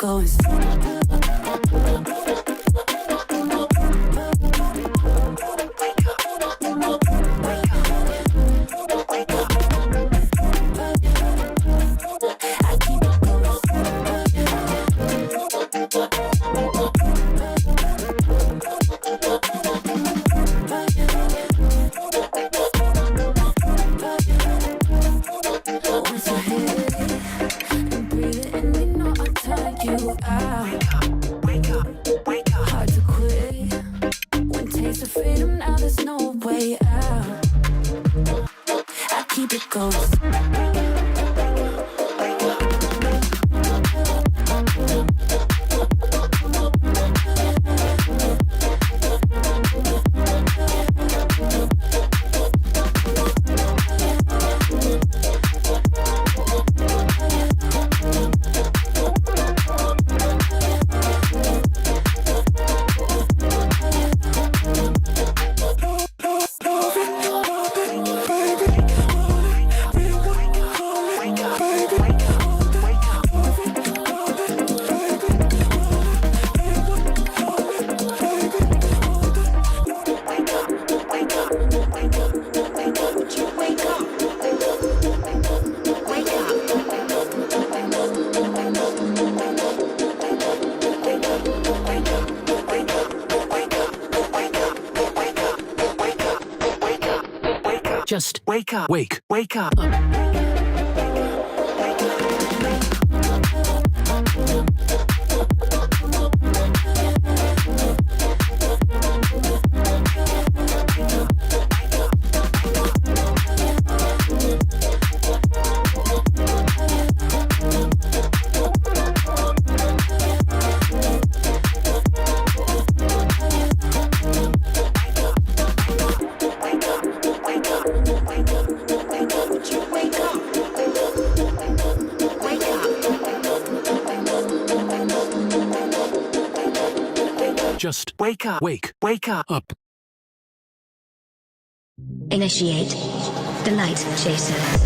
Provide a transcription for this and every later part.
going. Just wake up. Wake up. Just wake up. Wake up. Initiate the light chaser.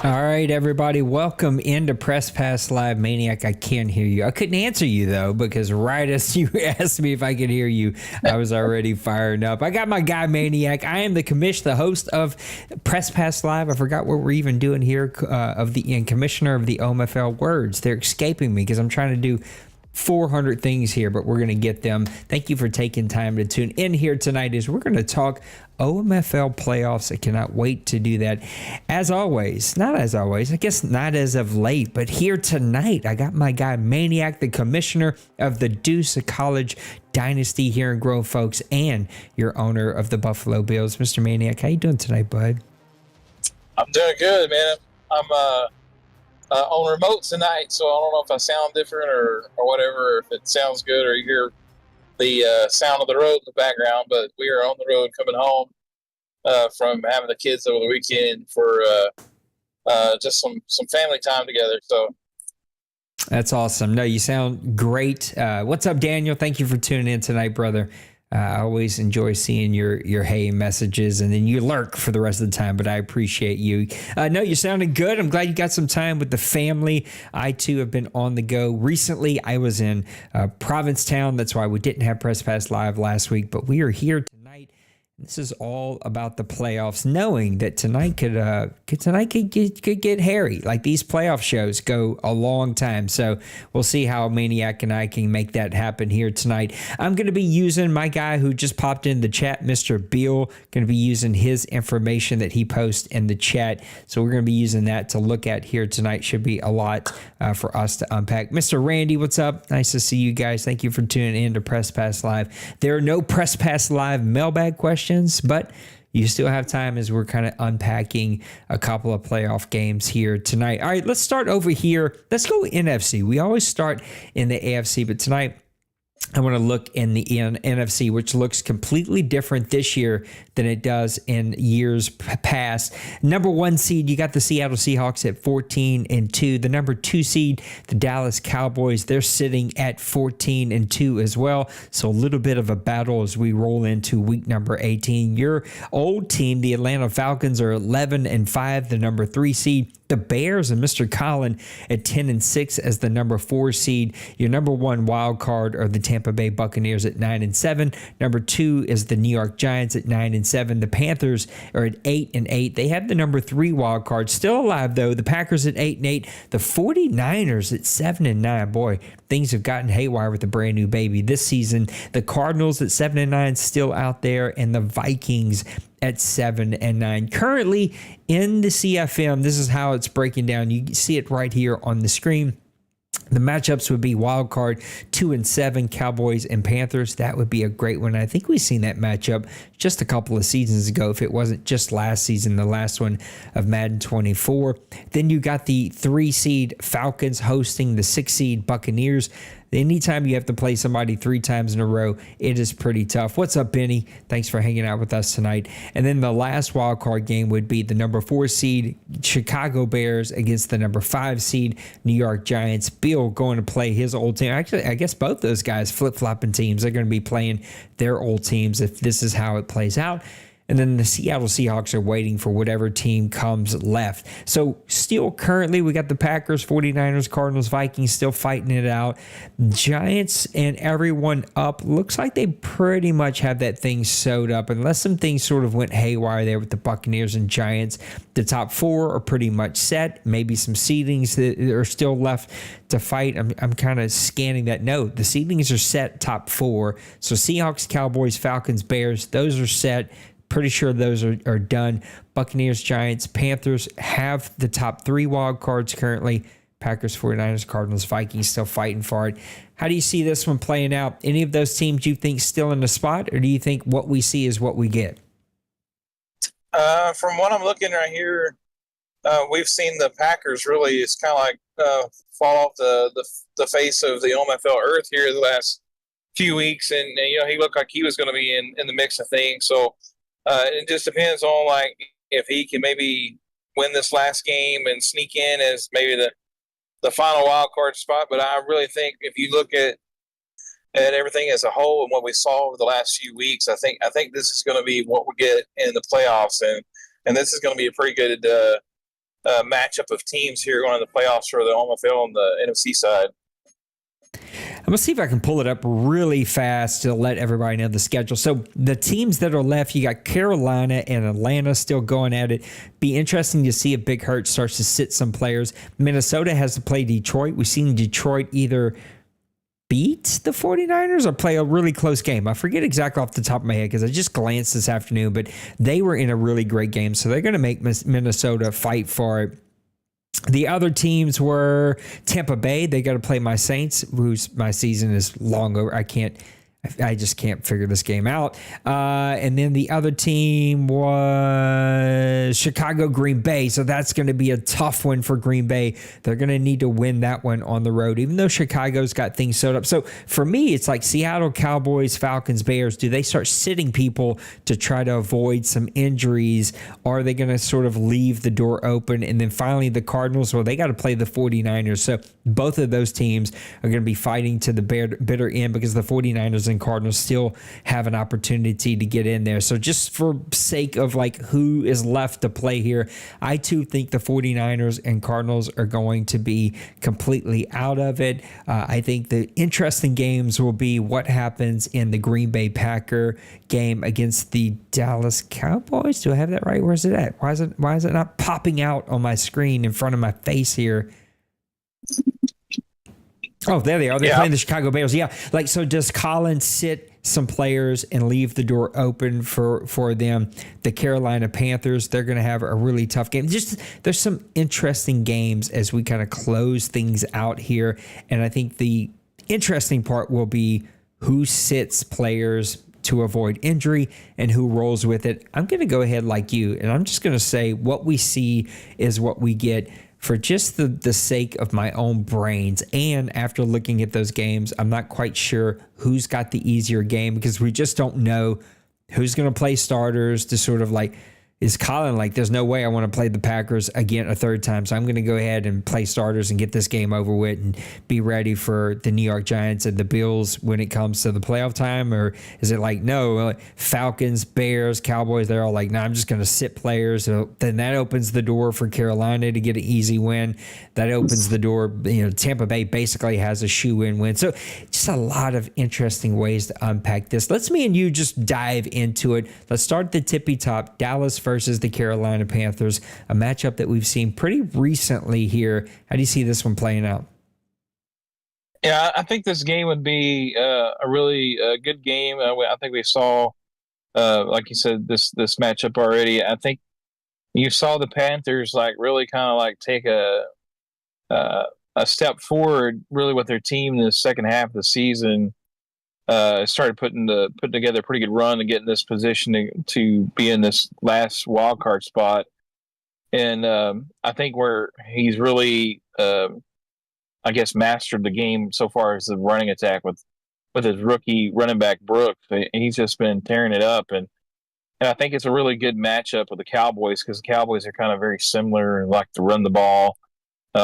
All right, everybody, welcome into Press Pass Live. Maniac, I can't hear you. I couldn't answer you, though, because right as you asked me if I could hear you, I was already firing up. I got my guy, Maniac. I am the host of Press Pass Live. I forgot what we're even doing here, commissioner of the OMFL words. They're escaping me because I'm trying to do 400 things here, but we're going to get them. Thank you for taking time to tune in here tonight as we're going to talk OMFL playoffs. I cannot wait to do that. As always, I guess not as of late, but here tonight, I got my guy Maniac, the commissioner of the Deuce College Dynasty here in Grove, folks, and your owner of the Buffalo Bills. Mr. Maniac, how you doing tonight, bud? I'm doing good, man. I'm on remote tonight, so I don't know if I sound different or whatever, if it sounds good or you hear the sound of the road in the background, but we are on the road coming home from having the kids over the weekend for just some family time together. So that's awesome. No, you sound great. What's up, Daniel? Thank you for tuning in tonight, brother. I always enjoy seeing your hey messages, and then you lurk for the rest of the time, but I appreciate you. No, you sounded good. I'm glad you got some time with the family. I, too, have been on the go. Recently, I was in Provincetown. That's why we didn't have Press Pass Live last week, but we are here tonight. This is all about the playoffs, knowing that tonight could get hairy. Like, these playoff shows go a long time, so we'll see how Maniac and I can make that happen here tonight. I'm going to be using my guy who just popped in the chat, Mr. Beal, going to be using his information that he posts in the chat, so we're going to be using that to look at here tonight. Should be a lot for us to unpack. Mr. Randy, what's up? Nice to see you guys. Thank you for tuning in to Press Pass Live. There are no Press Pass Live mailbag questions, but you still have time as we're kind of unpacking a couple of playoff games here tonight. All right, let's start over here. Let's go NFC. We always start in the AFC, but tonight I want to look in the NFC, which looks completely different this year than it does in years past. Number 1 seed, you got the Seattle Seahawks at 14-2. The number 2 seed, the Dallas Cowboys, they're sitting at 14-2 as well. So a little bit of a battle as we roll into week number 18. Your old team, the Atlanta Falcons, are 11-5, the number 3 seed. The Bears and Mr. Colin at 10-6 as the number 4 seed. Your number 1 wild card are the Tampa Bay Buccaneers at 9-7. Number 2 is the New York Giants at 9-7. The Panthers are at 8-8. They have the number 3 wild card still alive though. The Packers at 8-8. The 49ers at 7-9. Boy, things have gotten haywire with the brand new baby this season. The Cardinals at 7-9 still out there, and the Vikings at 7-9. Currently in the CFM, this is how it's breaking down. You see it right here on the screen. The matchups would be wild card 2-7, Cowboys and Panthers. That would be a great one. I think we've seen that matchup just a couple of seasons ago, if it wasn't just last season, the last one of Madden 24. Then you got the 3 seed Falcons hosting the 6 seed Buccaneers. Anytime you have to play somebody 3 times in a row, it is pretty tough. What's up, Benny? Thanks for hanging out with us tonight. And then the last wild card game would be the number 4 seed Chicago Bears against the number 5 seed New York Giants. Bill going to play his old team. Actually, I guess both those guys flip-flopping teams. They're going to be playing their old teams if this is how it plays out. And then the Seattle Seahawks are waiting for whatever team comes left. So still currently we got the Packers, 49ers, Cardinals, Vikings still fighting it out. Giants and everyone up. Looks like they pretty much have that thing sewed up unless some things sort of went haywire there with the Buccaneers and Giants. The top 4 are pretty much set. Maybe some seedings that are still left to fight. I'm kind of scanning that note. The seedings are set, top 4. So Seahawks, Cowboys, Falcons, Bears, those are set. Pretty sure those are done. Buccaneers, Giants, Panthers have the top 3 wild cards currently. Packers, 49ers, Cardinals, Vikings still fighting for it. How do you see this one playing out? Any of those teams you think still in the spot, or do you think what we see is what we get? From what I'm looking right here, we've seen the Packers really, it's kind of like fall off the face of the OMFL earth here the last few weeks. And he looked like he was going to be in the mix of things. So, it just depends on like if he can maybe win this last game and sneak in as maybe the final wild card spot. But I really think if you look at everything as a whole and what we saw over the last few weeks, I think this is going to be what we get in the playoffs, and this is going to be a pretty good matchup of teams here going to the playoffs for the OMFL on the NFC side. I'm going to see if I can pull it up really fast to let everybody know the schedule. So the teams that are left, you got Carolina and Atlanta still going at it. Be interesting to see if Big Hurt starts to sit some players. Minnesota has to play Detroit. We've seen Detroit either beat the 49ers or play a really close game. I forget exactly off the top of my head because I just glanced this afternoon, but they were in a really great game. So they're going to make Minnesota fight for it. The other teams were Tampa Bay. They got to play my Saints, my season is long over. I just can't figure this game out. And then the other team was Chicago, Green Bay. So that's going to be a tough one for Green Bay. They're going to need to win that one on the road, even though Chicago's got things sewed up. So for me, it's like Seattle, Cowboys, Falcons, Bears. Do they start sitting people to try to avoid some injuries? Or are they going to sort of leave the door open? And then finally, the Cardinals, well, they got to play the 49ers. So both of those teams are going to be fighting to the bitter end because the 49ers and Cardinals still have an opportunity to get in there. So just for sake of like who is left to play here, I too think the 49ers and Cardinals are going to be completely out of it. I think the interesting games will be what happens in the Green Bay Packer game against the Dallas Cowboys. Do I have that right? Where's it at? Why is it not popping out on my screen in front of my face here? Oh, there they are. They're playing the Chicago Bears. Yeah. Like, so does Colin sit some players and leave the door open for them? The Carolina Panthers, they're going to have a really tough game. Just there's some interesting games as we kind of close things out here. And I think the interesting part will be who sits players to avoid injury and who rolls with it. I'm going to go ahead like you, and I'm just going to say what we see is what we get for just the sake of my own brains. And after looking at those games, I'm not quite sure who's got the easier game because we just don't know who's going to play starters to sort of like, is Colin like, there's no way I want to play the Packers again a third time, so I'm going to go ahead and play starters and get this game over with and be ready for the New York Giants and the Bills when it comes to the playoff time? Or is it like, no, Falcons, Bears, Cowboys, they're all like, no, I'm just going to sit players. So then that opens the door for Carolina to get an easy win. That opens the door. Tampa Bay basically has a shoe-in win. So just a lot of interesting ways to unpack this. Let's me and you just dive into it. Let's start at the tippy top. Dallas versus the Carolina Panthers, a matchup that we've seen pretty recently here. How do you see this one playing out? Yeah, I think this game would be a really good game. I think we saw, like you said, this matchup already. I think you saw the Panthers like really kind of like take a step forward, really, with their team in the second half of the season. Started putting together a pretty good run to get in this position to be in this last wild card spot. And I think where he's really, I guess, mastered the game so far as the running attack with his rookie running back Brooks. He's just been tearing it up, and I think it's a really good matchup with the Cowboys because the Cowboys are kind of very similar and like to run the ball.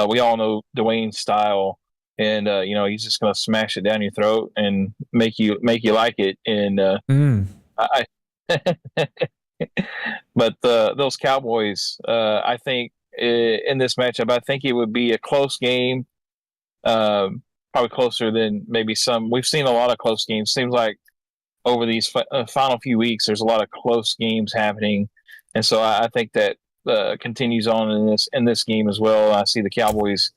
We all know Dwayne's style. And he's just gonna smash it down your throat and make you like it. And but those Cowboys, I think in this matchup, I think it would be a close game, probably closer than maybe some. We've seen a lot of close games. Seems like over these final few weeks, there's a lot of close games happening, and so I think that continues on in this game as well. I see the Cowboys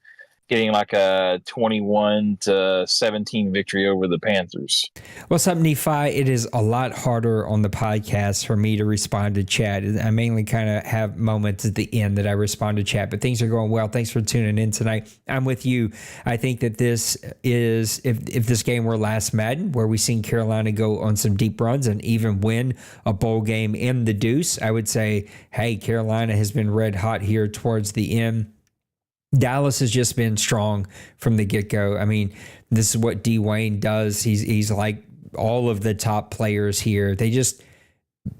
getting like a 21-17 victory over the Panthers. What's up, Nephi? It is a lot harder on the podcast for me to respond to chat. I mainly kind of have moments at the end that I respond to chat, but things are going well. Thanks for tuning in tonight. I'm with you. I think that this is, if this game were last Madden, where we seen Carolina go on some deep runs and even win a bowl game in the deuce, I would say, hey, Carolina has been red hot here towards the end. Dallas has just been strong from the get-go. I mean, this is what Dwayne does. He's like all of the top players here. They just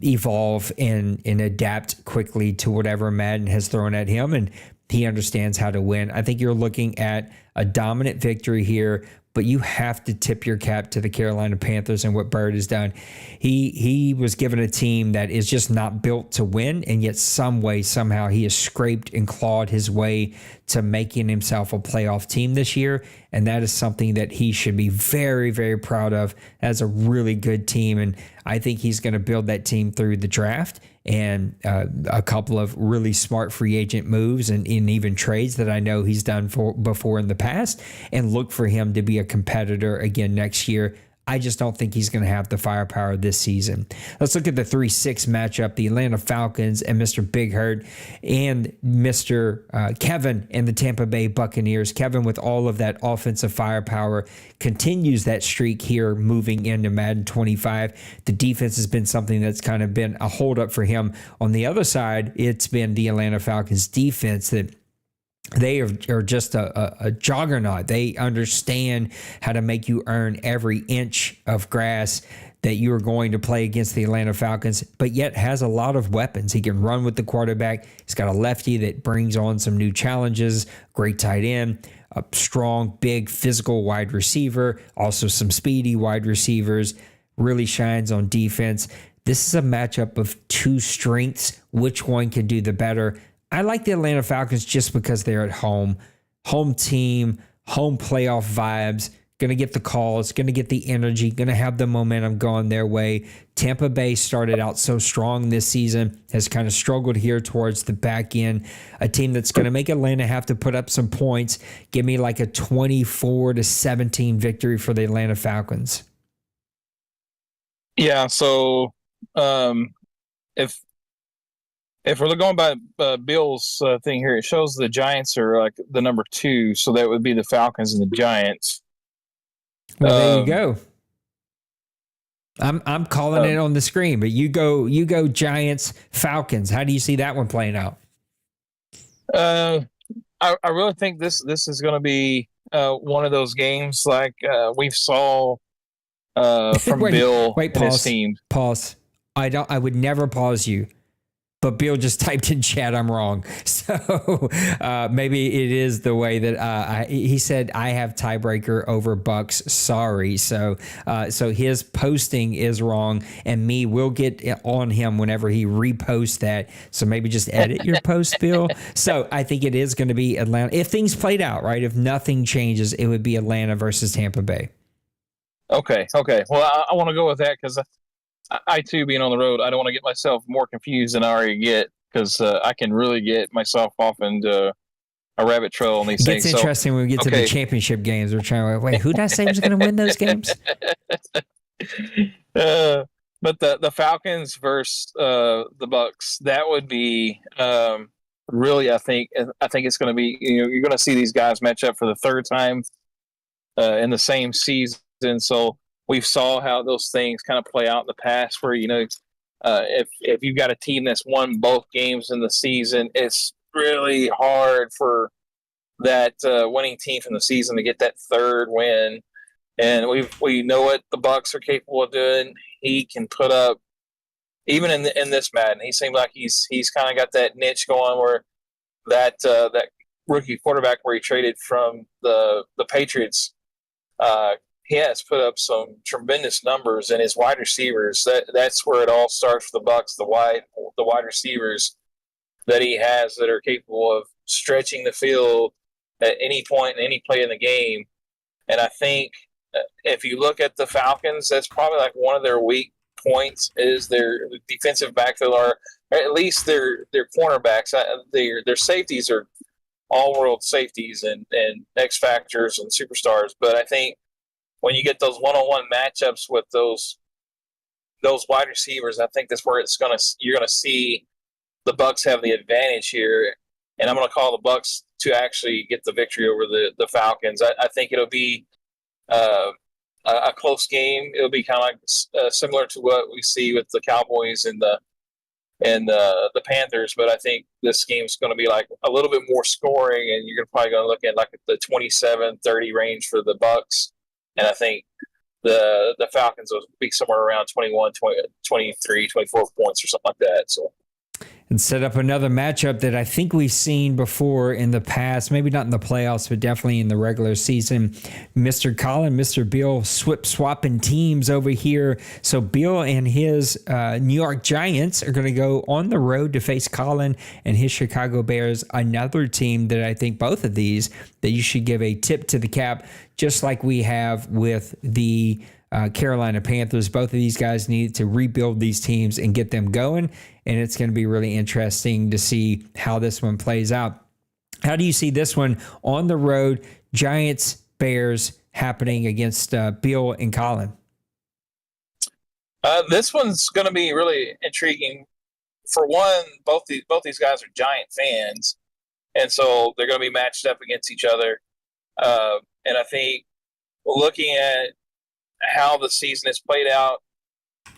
evolve and adapt quickly to whatever Madden has thrown at him, and he understands how to win. I think you're looking at a dominant victory here, but you have to tip your cap to the Carolina Panthers and what Bird has done. He was given a team that is just not built to win, and yet somehow he has scraped and clawed his way to making himself a playoff team this year, and that is something that he should be very, very proud of. That's a really good team, and I think he's going to build that team through the draft and a couple of really smart free agent moves and even trades that I know he's done before in the past, and look for him to be a competitor again next year. I just don't think he's going to have the firepower this season. Let's look at the 3-6 matchup, the Atlanta Falcons and Mr. Big Hurt and Mr. Kevin and the Tampa Bay Buccaneers. Kevin, with all of that offensive firepower, continues that streak here moving into Madden 25. The defense has been something that's kind of been a holdup for him. On the other side, it's been the Atlanta Falcons defense that they are just a juggernaut. They understand how to make you earn every inch of grass that you are going to play against the Atlanta Falcons, but yet has a lot of weapons. He can run with the quarterback. He's got a lefty that brings on some new challenges, great tight end, a strong, big, physical wide receiver, also some speedy wide receivers, really shines on defense. This is a matchup of two strengths. Which one can do the better? I like the Atlanta Falcons just because they're at home. Home team, home playoff vibes, going to get the calls, going to get the energy, going to have the momentum going their way. Tampa Bay started out so strong this season, has kind of struggled here towards the back end. A team that's going to make Atlanta have to put up some points. Give me like a 24-17 victory for the Atlanta Falcons. Yeah, so if we're going by Bill's thing here, it shows the Giants are like the number 2, so that would be the Falcons and the Giants. Well, there you go. I'm calling it on the screen, but you go Giants, Falcons. How do you see that one playing out? I really think this is going to be one of those games like we've saw from Bill wait, and his team. Pause. I would never pause you. But Bill just typed in chat, I'm wrong. So maybe it is the way that he said, I have tiebreaker over Bucks. Sorry. So his posting is wrong, and me will get on him whenever he reposts that. So maybe just edit your post, Bill. So I think it is going to be Atlanta. If things played out, right, if nothing changes, it would be Atlanta versus Tampa Bay. Okay. Well, I want to go with that because I too, being on the road, I don't want to get myself more confused than I already get because I can really get myself off into a rabbit trail on these things. It's interesting when we get to the championship games. We're trying to wait. Who did I say was going to win those games? But the Falcons versus the Bucks, that would be really. I think it's going to be. You're going to see these guys match up for the third time in the same season. So we've saw how those things kind of play out in the past where, if you've got a team that's won both games in the season, it's really hard for that winning team from the season to get that third win. And we know what the Bucks are capable of doing. He can put up, even in this Madden, he seems like he's kind of got that niche going where that rookie quarterback where he traded from the Patriots, he has put up some tremendous numbers, and his wide receivers. That's where it all starts for the Bucks. The wide receivers that he has that are capable of stretching the field at any point in any play in the game. And I think if you look at the Falcons, that's probably like one of their weak points is their defensive backfield, or at least their cornerbacks. Their safeties are all-world safeties and X factors and superstars, but I think when you get those one-on-one matchups with those wide receivers, I think that's where you're gonna see the Bucks have the advantage here, and I'm gonna call the Bucks to actually get the victory over the Falcons. I think it'll be a close game. It'll be kind of like similar to what we see with the Cowboys and the Panthers, but I think this game's going to be like a little bit more scoring, and you're probably going to look at like the 27-30 range for the Bucks. And I think the Falcons will be somewhere around 21, 20, 23, 24 points or something like that. So, and set up another matchup that I think we've seen before in the past, maybe not in the playoffs, but definitely in the regular season. Mr. Colin, Mr. Bill swapping teams over here. So Bill and his New York Giants are going to go on the road to face Colin and his Chicago Bears, another team that I think both of these that you should give a tip to the cap, just like we have with the Carolina Panthers. Both of these guys need to rebuild these teams and get them going, and it's going to be really interesting to see how this one plays out. How do you see this one on the road, Giants, Bears, happening against Bill and Colin? This one's going to be really intriguing. For one, both these guys are Giant fans, and so they're going to be matched up against each other. And I think looking at how the season has played out,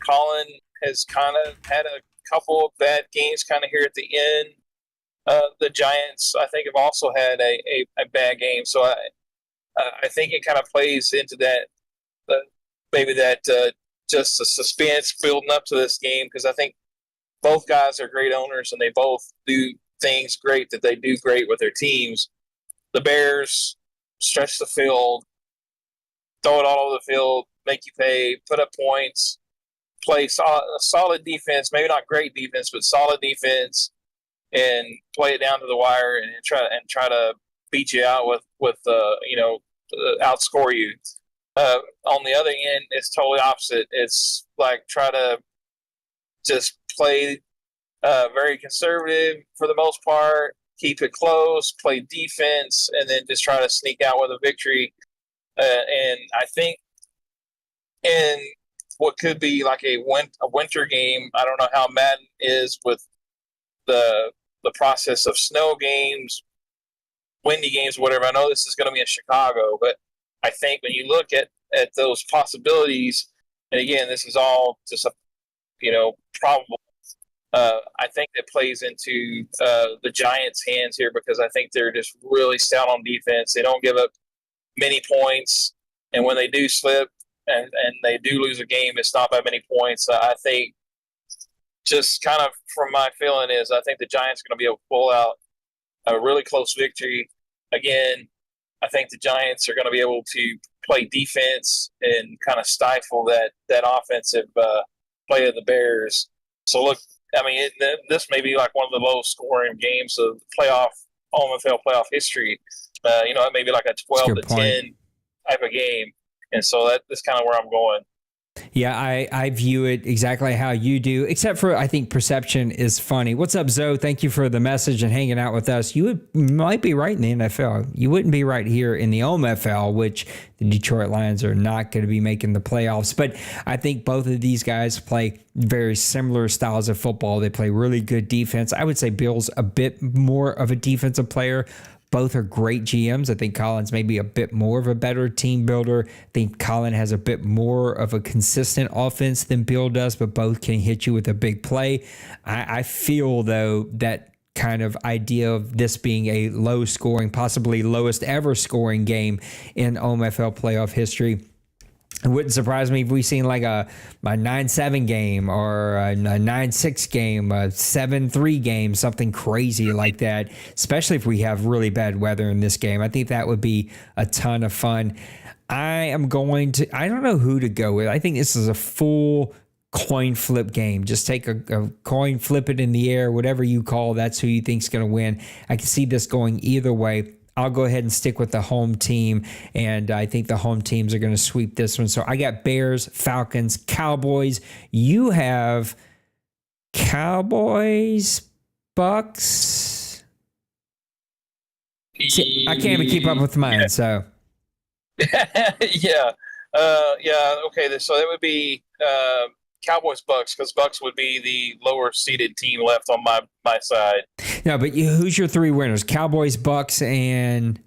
Colin has kind of had a couple of bad games kind of here at the end. The Giants, I think, have also had a bad game. So I think it kind of plays into that, maybe that just the suspense building up to this game, because I think both guys are great owners and they both do things great that they do great with their teams. The Bears stretch the field, throw it all over the field, make you pay, put up points, play solid defense, maybe not great defense, but solid defense, and play it down to the wire and try to beat you out with outscore you. On the other end, it's totally opposite. It's like try to just play very conservative for the most part, keep it close, play defense, and then just try to sneak out with a victory. And I think in what could be like a winter game, I don't know how Madden is with the process of snow games, windy games, whatever. I know this is going to be in Chicago, but I think when you look at those possibilities and again, this is all just probable. I think that plays into the Giants' hands here because I think they're just really stout on defense. They don't give up many points, and when they do slip and they do lose a game, it's not by many points. I think just kind of from my feeling is I think the Giants are going to be able to pull out a really close victory. Again, I think the Giants are going to be able to play defense and kind of stifle that offensive play of the Bears. So, look, I mean, this may be like one of the lowest scoring games of playoff OMFL playoff history. It may be like a 12-10 type of game. And so that's kind of where I'm going. Yeah, I view it exactly how you do, except for I think perception is funny. What's up, Zoe? Thank you for the message and hanging out with us. You might be right in the NFL. You wouldn't be right here in the OMFL, which the Detroit Lions are not going to be making the playoffs. But I think both of these guys play very similar styles of football. They play really good defense. I would say Bill's a bit more of a defensive player. Both are great GMs. I think Colin's maybe a bit more of a better team builder. I think Colin has a bit more of a consistent offense than Bill does, but both can hit you with a big play. I feel, though, that kind of idea of this being a low scoring, possibly lowest ever scoring game in OMFL playoff history. It wouldn't surprise me if we seen like a 9-7 game or a 9-6 game, a 7-3 game, something crazy like that, especially if we have really bad weather in this game. I think that would be a ton of fun. I don't know who to go with. I think this is a full coin flip game. Just take a coin, flip it in the air, whatever you call, that's who you think's going to win. I can see this going either way. I'll go ahead and stick with the home team, and I think the home teams are going to sweep this one. So I got Bears, Falcons, Cowboys. You have Cowboys, Bucks. See, I can't even keep up with mine, so. Yeah. Okay, so that would be Cowboys, Bucks, because Bucks would be the lower seeded team left on my side. No, but who's your three winners? Cowboys, Bucks, and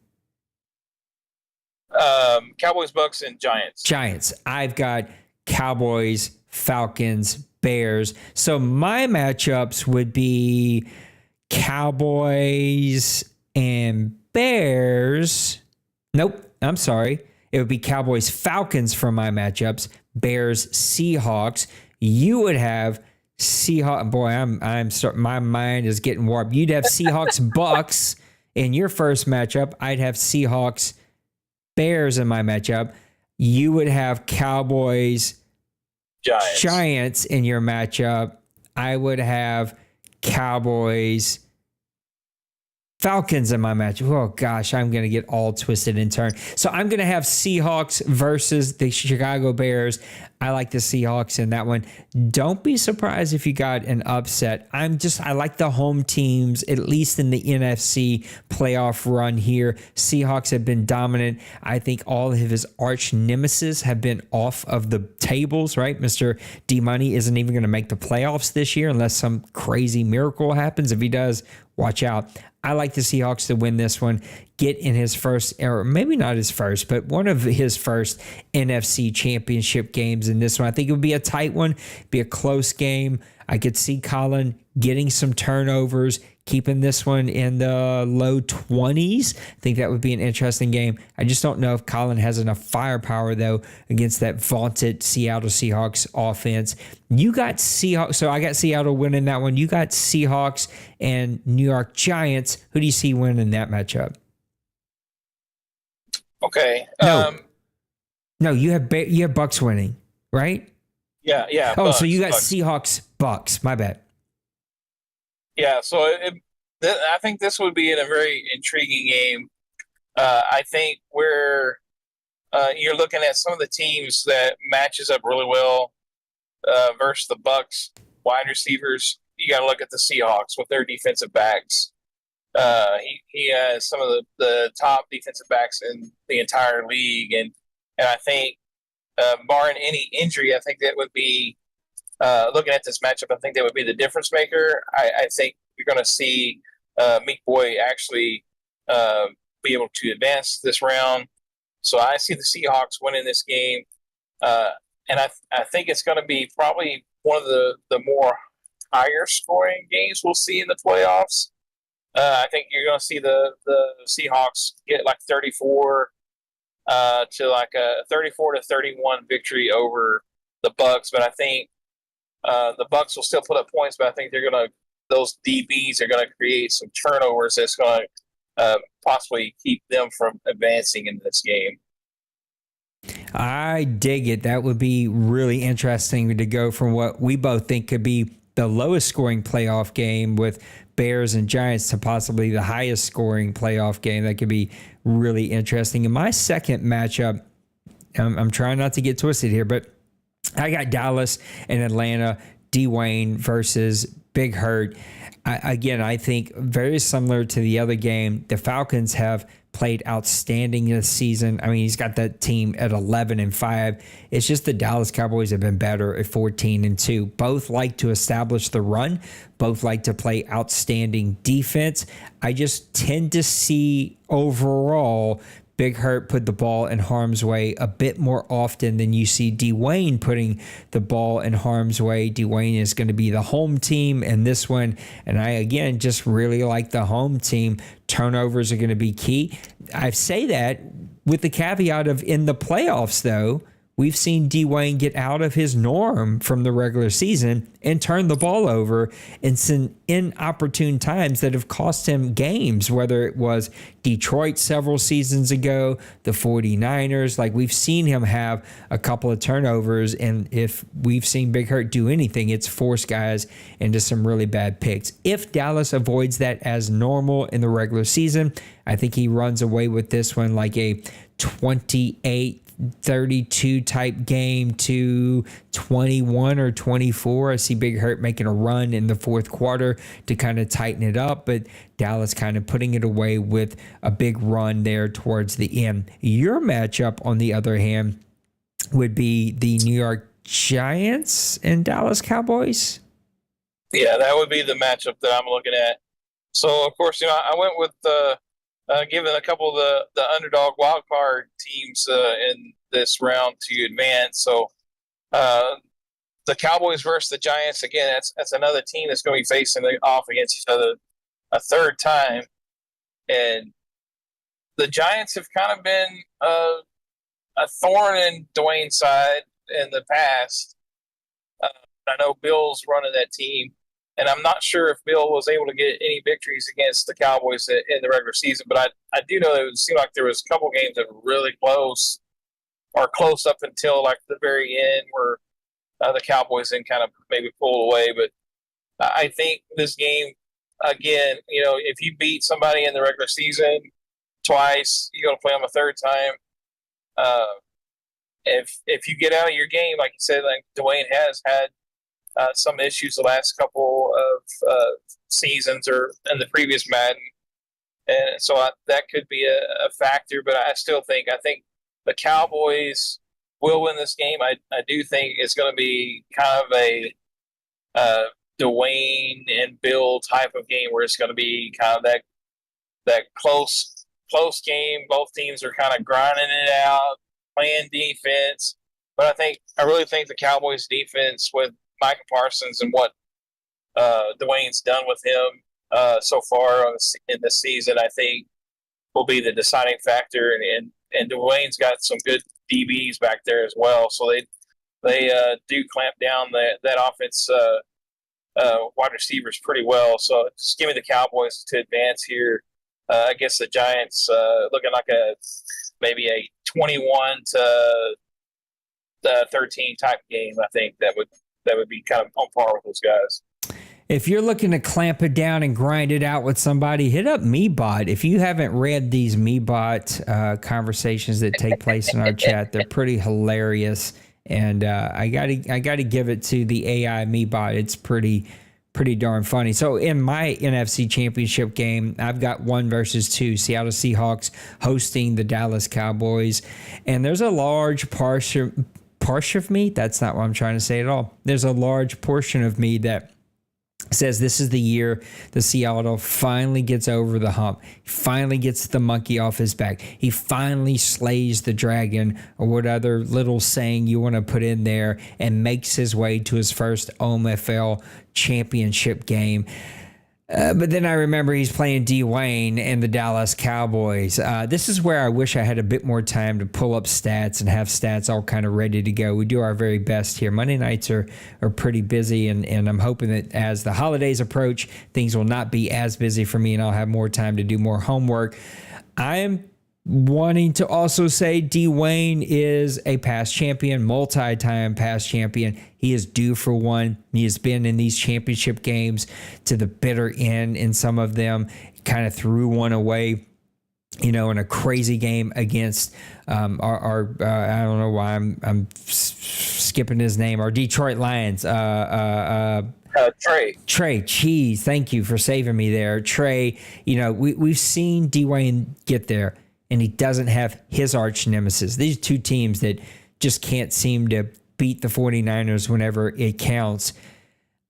Cowboys, Bucks, and Giants. Giants. I've got Cowboys, Falcons, Bears. So my matchups would be Cowboys and Bears. Nope, I'm sorry. It would be Cowboys, Falcons for my matchups. Bears, Seahawks. You would have Seahawks. Boy, I'm starting. My mind is getting warped. You'd have Seahawks, Bucks in your first matchup. I'd have Seahawks, Bears in my matchup. You would have Cowboys, Giants in your matchup. I would have Cowboys, Falcons in my match. Oh, gosh, I'm going to get all twisted and turned. So I'm going to have Seahawks versus the Chicago Bears. I like the Seahawks in that one. Don't be surprised if you got an upset. I like the home teams, at least in the NFC playoff run here. Seahawks have been dominant. I think all of his arch nemesis have been off of the tables, right? Mr. D-Money isn't even going to make the playoffs this year unless some crazy miracle happens. If he does, watch out. I like the Seahawks to win this one, get in his first, or maybe not his first, but one of his first NFC championship games in this one. I think it would be a tight one, be a close game. I could see Colin getting some turnovers, keeping this one in the low 20s. I think that would be an interesting game. I just don't know if Colin has enough firepower, though, against that vaunted Seattle Seahawks offense. You got Seahawks, so I got Seattle winning that one. You got Seahawks and New York Giants. Who do you see winning that matchup? Okay. No, you have Bucks winning, right? Yeah. Oh, Bucks, so you got Bucks. Seahawks, Bucks. My bad. Yeah, so I think this would be in a very intriguing game. I think where you're looking at some of the teams that matches up really well versus the Bucks wide receivers. You got to look at the Seahawks with their defensive backs. He has some of the top defensive backs in the entire league, and I think barring any injury, I think that would be looking at this matchup. I think that would be the difference maker. I think you're going to see Meek Boy actually be able to advance this round. So I see the Seahawks winning this game. and I think it's going to be probably one of the more higher scoring games we'll see in the playoffs. I think you're going to see the Seahawks get like 34 to like a 34-31 victory over the Bucks, but I think the Bucks will still put up points, but I think those DBs are going to create some turnovers that's going to possibly keep them from advancing in this game. I dig it. That would be really interesting to go from what we both think could be the lowest scoring playoff game with Bears and Giants to possibly the highest scoring playoff game. That could be really interesting. In my second matchup, I'm trying not to get twisted here, but I got Dallas and Atlanta, Dwayne versus Big Hurt. I think very similar to the other game, the Falcons have played outstanding this season. I mean, he's got that team at 11-5. It's just the Dallas Cowboys have been better at 14-2. Both like to establish the run. Both like to play outstanding defense. I just tend to see overall Big Hurt put the ball in harm's way a bit more often than you see Dwayne putting the ball in harm's way. Dwayne is going to be the home team in this one, and I, again, just really like the home team. Turnovers are going to be key. I say that with the caveat of in the playoffs, though, we've seen Dwayne get out of his norm from the regular season and turn the ball over in some inopportune times that have cost him games, whether it was Detroit several seasons ago, the 49ers. Like, we've seen him have a couple of turnovers, and if we've seen Big Hurt do anything, it's force guys into some really bad picks. If Dallas avoids that as normal in the regular season, I think he runs away with this one like a 28-32 type game to 21 or 24. I see Big Hurt making a run in the fourth quarter to kind of tighten it up, but Dallas kind of putting it away with a big run there towards the end. Your matchup, on the other hand, would be the New York Giants and Dallas Cowboys. Yeah, that would be the matchup that I'm looking at. So, of course, I went with giving a couple of the underdog wild card teams in this round to advance. So the Cowboys versus the Giants, again, that's another team that's going to be facing off against each other a third time. And the Giants have kind of been a thorn in Dwayne's side in the past. I know Bill's running that team, and I'm not sure if Bill was able to get any victories against the Cowboys in the regular season, but I do know it seemed like there was a couple games that were really close, or close up until like the very end, where the Cowboys then kind of maybe pulled away. But I think this game, again, if you beat somebody in the regular season twice, you're going to play them a third time. If you get out of your game, like you said, like Dwayne has had some issues the last couple of seasons or in the previous Madden. And so that could be a factor, but I think the Cowboys will win this game. I do think it's going to be kind of a Dwayne and Bill type of game where it's going to be kind of that close game. Both teams are kind of grinding it out, playing defense. But I really think the Cowboys defense with Micah Parsons and what Dwayne's done with him so far in this season, I think will be the deciding factor. And Dwayne's got some good DBs back there as well, so they do clamp down that offense wide receivers pretty well. So just give me the Cowboys to advance here. I guess the Giants looking like maybe a 21-13 type game. I think that would be kind of on par with those guys. If you're looking to clamp it down and grind it out with somebody, hit up MeBot. If you haven't read these MeBot conversations that take place in our chat, they're pretty hilarious. And I gotta give it to the AI MeBot. It's pretty darn funny. So in my NFC Championship game, I've got 1 versus 2. Seattle Seahawks hosting the Dallas Cowboys, and there's a large portion of me. That's not what I'm trying to say at all. There's a large portion of me that says this is the year the Seattle finally gets over the hump. He finally gets the monkey off his back. He finally slays the dragon, or what other little saying you want to put in there, and makes his way to his first OMFL championship game. But then I remember he's playing Dwayne and the Dallas Cowboys. This is where I wish I had a bit more time to pull up stats and have stats all kind of ready to go. We do our very best here. Monday nights are pretty busy, and I'm hoping that as the holidays approach, things will not be as busy for me, and I'll have more time to do more homework. I am wanting to also say Dwayne is a past champion, multi-time past champion. He is due for one. He has been in these championship games to the bitter end in some of them. Kind of threw one away, in a crazy game against our I don't know why I'm skipping his name, our Detroit Lions. Trey, geez, thank you for saving me there. Trey, we've seen Dwayne get there, and he doesn't have his arch nemesis. These two teams that just can't seem to beat the 49ers whenever it counts.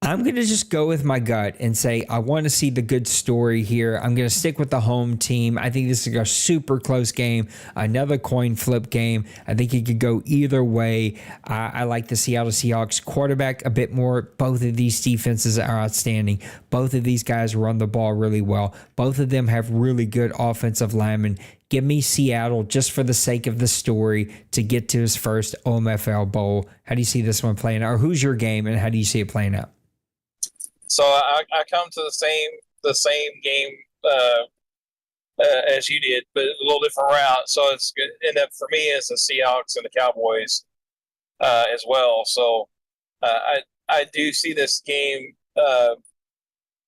I'm going to just go with my gut and say I want to see the good story here. I'm going to stick with the home team. I think this is a super close game, another coin flip game. I think it could go either way. I like the Seattle Seahawks quarterback a bit more. Both of these defenses are outstanding. Both of these guys run the ball really well. Both of them have really good offensive linemen. Give me Seattle just for the sake of the story to get to his first OMFL Bowl. How do you see this one playing out? Or who's your game, and how do you see it playing out? So I come to the same game as you did, but a little different route. So it's good. And that for me is the Seahawks and the Cowboys as well. So I do see this game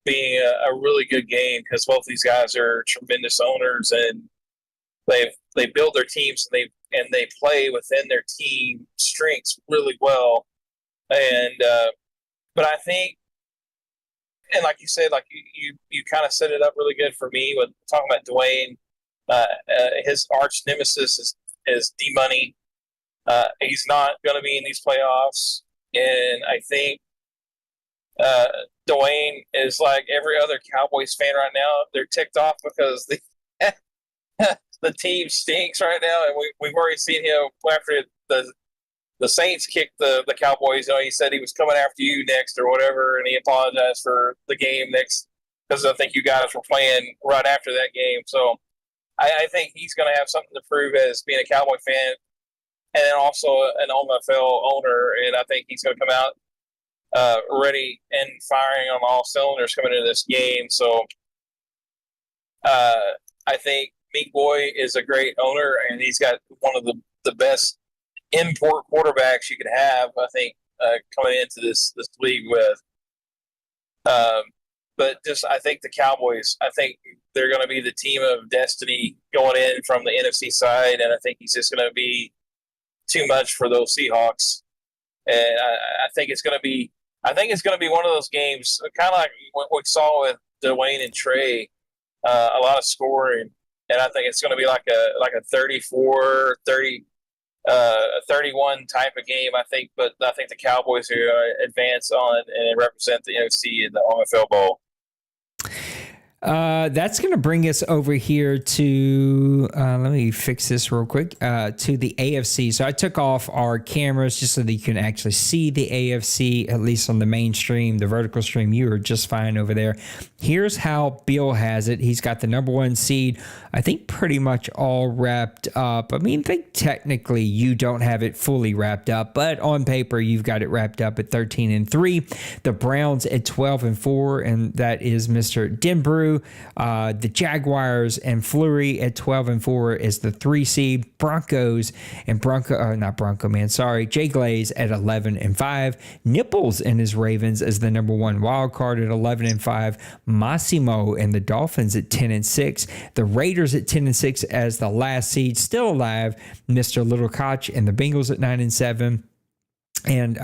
being a really good game because both these guys are tremendous owners, and they build their teams, and they play within their team strengths really well. And but I think, and like you said, like you kind of set it up really good for me with talking about Dwayne. His arch nemesis is D-Money. He's not going to be in these playoffs, and I think Dwayne is like every other Cowboys fan right now. They're ticked off because the team stinks right now, and we've already seen him after the Saints kicked the Cowboys. He said he was coming after you next or whatever, and he apologized for the game next because I think you guys were playing right after that game. So I think he's going to have something to prove as being a Cowboy fan, and then also an OMFL owner, and I think he's going to come out ready and firing on all cylinders coming into this game. So I think Meek Boy is a great owner, and he's got one of the best import quarterbacks you could have, I think, coming into this league with. But just I think the Cowboys, I think they're going to be the team of destiny going in from the NFC side, and I think he's just going to be too much for those Seahawks. And I think it's going to be one of those games, kind of like what we saw with Dwayne and Trey, a lot of scoring. And I think it's going to be like a 34, 30, 31 type of game, I think. But I think the Cowboys are going to advance on and represent the NFC in the OMFL Bowl. That's going to bring us over here to, let me fix this real quick, to the AFC. So I took off our cameras just so that you can actually see the AFC, at least on the main stream, the vertical stream. You are just fine over there. Here's how Bill has it. He's got the number one seed, I think, pretty much all wrapped up. I mean, I think technically you don't have it fully wrapped up, but on paper you've got it wrapped up at 13-3. The Browns at 12-4, and that is Mr. Denbrew. The Jaguars and Fleury at 12-4 is the 3 seed. Broncos and Jay Glaze at 11-5. Nipples and his Ravens as the number one wild card at 11-5. Massimo and the Dolphins at 10-6. The Raiders at 10-6 as the last seed, still alive. Mr. Little Koch and the Bengals at 9-7. And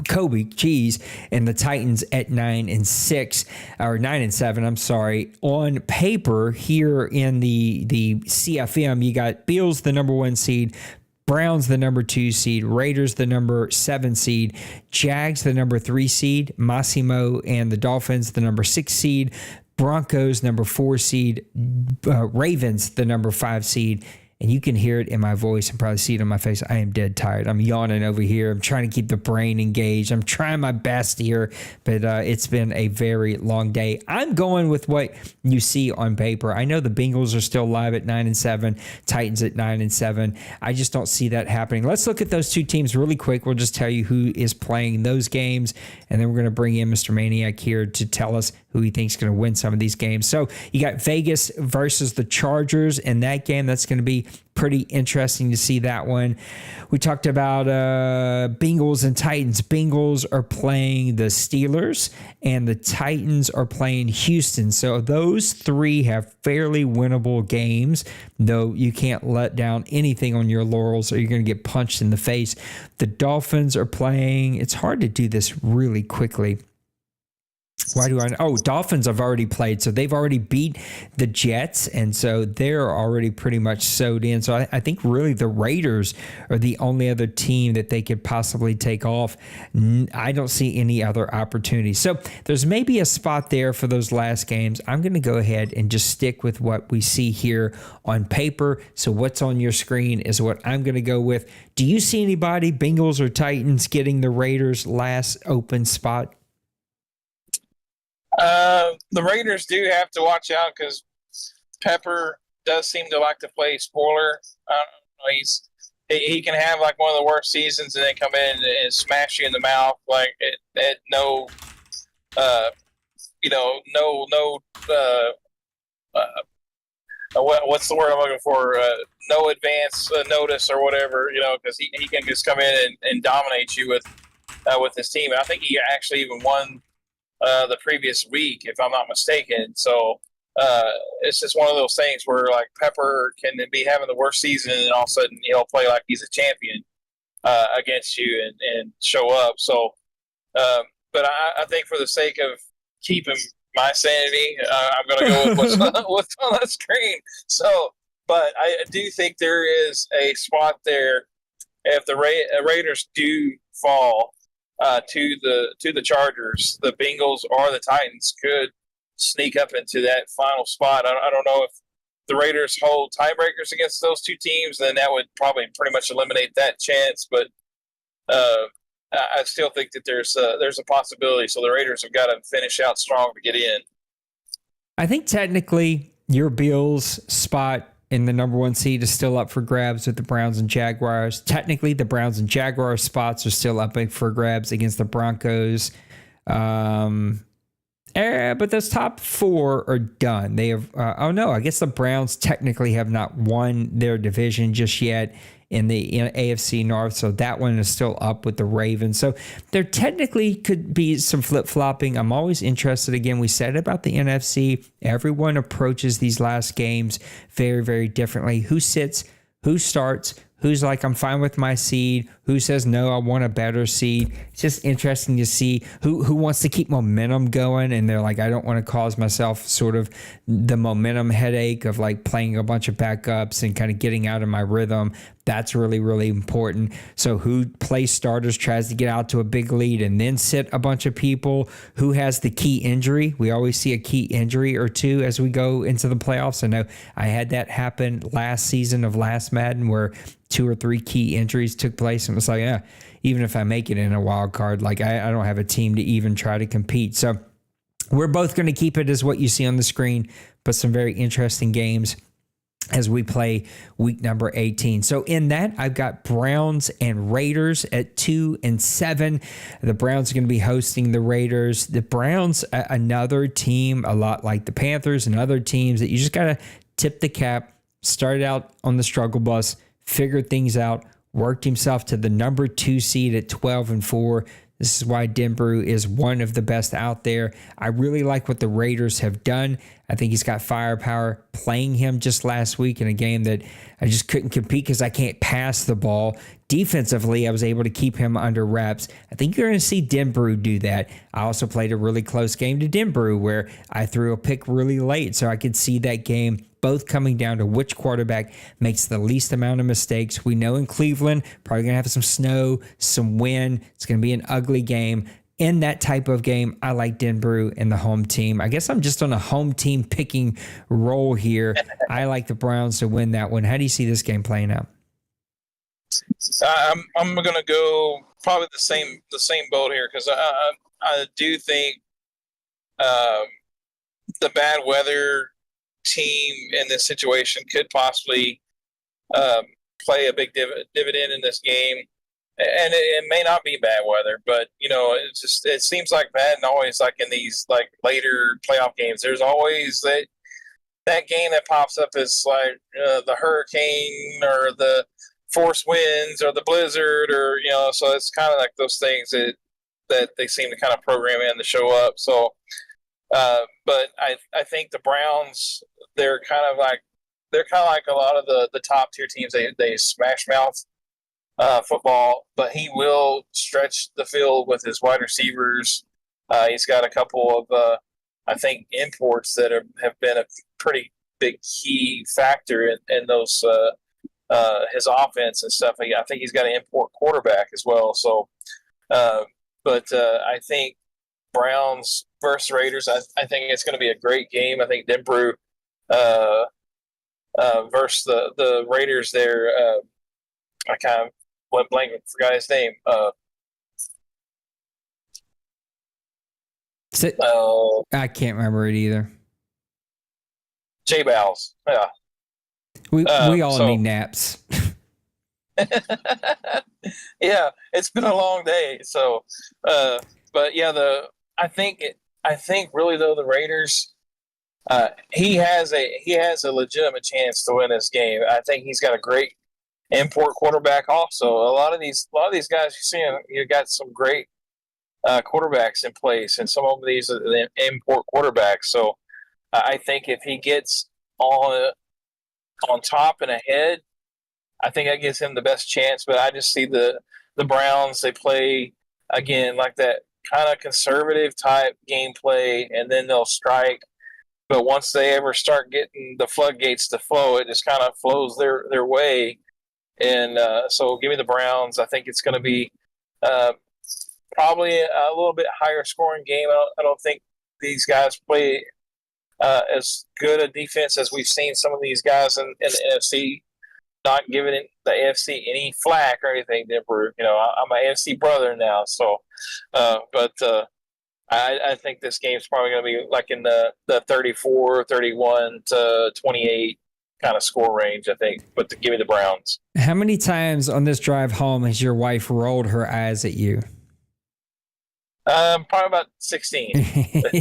Kobe Cheese and the Titans at 9-6 or 9-7. I'm sorry. On paper here in the CFM, you got Bills, the number one seed, Browns, the number 2 seed. Raiders, the number 7 seed. Jags, the number 3 seed. Massimo and the Dolphins, the number 6 seed. Broncos, number 4 seed. Ravens, the number 5 seed. And you can hear it in my voice and probably see it on my face. I am dead tired. I'm yawning over here. I'm trying to keep the brain engaged. I'm trying my best here, but it's been a very long day. I'm going with what you see on paper. I know the Bengals are still live at 9-7, Titans at 9-7. I just don't see that happening. Let's look at those two teams really quick. We'll just tell you who is playing those games, and then we're going to bring in Mr. Maniac here to tell us who he thinks is going to win some of these games. So you got Vegas versus the Chargers in that game. That's going to be pretty interesting to see that one. We talked about Bengals and Titans. Bengals are playing the Steelers, and the Titans are playing Houston. So those three have fairly winnable games, though you can't let down anything on your laurels or you're going to get punched in the face. The Dolphins are playing. It's hard to do this really quickly. Why do I know? Oh, Dolphins have already played, so they've already beat the Jets, and so they're already pretty much sewed in. So I think really the Raiders are the only other team that they could possibly take off. I don't see any other opportunities. So there's maybe a spot there for those last games. I'm going to go ahead and just stick with what we see here on paper. So what's on your screen is what I'm going to go with. Do you see anybody, Bengals or Titans, getting the Raiders' last open spot? The Raiders do have to watch out because Pepper does seem to like to play spoiler. I don't know, he can have like one of the worst seasons and then come in and smash you in the mouth like at no what's the word I'm looking for? No advance notice or whatever, because he can just come in and dominate you with his team. And I think he actually even won the previous week, if I'm not mistaken. So it's just one of those things where like Pepper can be having the worst season and all of a sudden he'll play like he's a champion against you and show up. So, but I think for the sake of keeping my sanity, I'm going to go with what's on the screen. So, but I do think there is a spot there if the Raiders do fall to the Chargers, the Bengals or the Titans could sneak up into that final spot. I don't know if the Raiders hold tiebreakers against those two teams, then that would probably pretty much eliminate that chance. But I still think that there's a possibility. So the Raiders have got to finish out strong to get in. I think technically your Bills spot in the number 1 seed is still up for grabs with the Browns and Jaguars. Technically, the Browns and Jaguars spots are still up for grabs against the Broncos. But those top 4 are done. They have, I guess the Browns technically have not won their division just yet in the AFC North. So that one is still up with the Ravens. So there technically could be some flip-flopping. I'm always interested. Again, we said about the NFC. Everyone approaches these last games very, very differently. Who sits, who starts, who's like, I'm fine with my seed, who says, no, I want a better seed. It's just interesting to see who wants to keep momentum going. And they're like, I don't want to cause myself sort of the momentum headache of like playing a bunch of backups and kind of getting out of my rhythm. That's really, really important. So who plays starters, tries to get out to a big lead and then sit a bunch of people? Who has the key injury? We always see a key injury or two as we go into the playoffs. I know I had that happen last season of last Madden where 2 or 3 key injuries took place. And it was like, even if I make it in a wild card, like I don't have a team to even try to compete. So we're both going to keep it as what you see on the screen, but some very interesting games as we play week number 18. So in that, I've got Browns and Raiders at 2-7. The Browns are going to be hosting the Raiders. The Browns, another team, a lot like the Panthers and other teams that you just got to tip the cap, started out on the struggle bus, figured things out, worked himself to the number 2 seed at 12-4. This is why Denver is one of the best out there. I really like what the Raiders have done. I think he's got firepower. Playing him just last week in a game that I just couldn't compete because I can't pass the ball. defensively, I was able to keep him under wraps. I think you're going to see Denbrew do that. I also played a really close game to Denbrew where I threw a pick really late, so I could see that game both coming down to which quarterback makes the least amount of mistakes. We know in Cleveland, probably going to have some snow, some wind. It's going to be an ugly game. In that type of game, I like Denbrew and the home team. I guess I'm just on a home team picking role here. I like the Browns to win that one. How do you see this game playing out? I'm going to go probably the same boat here because I do think the bad weather team in this situation could possibly play a big dividend in this game. And it may not be bad weather, but it seems like Madden always, like in these like later playoff games, there's always that game that pops up is like the hurricane or the force winds or the blizzard or so it's kind of like those things that they seem to kind of program in to show up. So, but I think the Browns they're kind of like a lot of the top tier teams. They smash mouth football, but he will stretch the field with his wide receivers. He's got a couple of, I think, imports that have been a pretty big key factor in those his offense and stuff. I think he's got an import quarterback as well. So, but I think Browns versus Raiders. I think it's going to be a great game. I think Denbrew versus the Raiders there. I kind of went blank and forgot his name. I can't remember it either. J Bowles. Yeah. We all need naps. Yeah, it's been a long day. So, but yeah, I think really though the Raiders. He has a legitimate chance to win this game. I think he's got a great import quarterback. Also, a lot of these guys you got some great quarterbacks in place, and some of these are the import quarterbacks. So I think if he gets on top and ahead, I think that gives him the best chance. But I just see the Browns. They play again like that kind of conservative type gameplay, and then they'll strike. But once they ever start getting the floodgates to flow, it just kind of flows their way. And so give me the Browns. I think it's going to be probably a little bit higher scoring game. I don't think these guys play as good a defense as we've seen some of these guys in the NFC, not giving the AFC any flack or anything. Denver, I'm an AFC brother now. So, I think this game's probably going to be like in the 34, 31 to 28 kind of score range, I think. But give me the Browns. How many times on this drive home has your wife rolled her eyes at you? Probably about 16.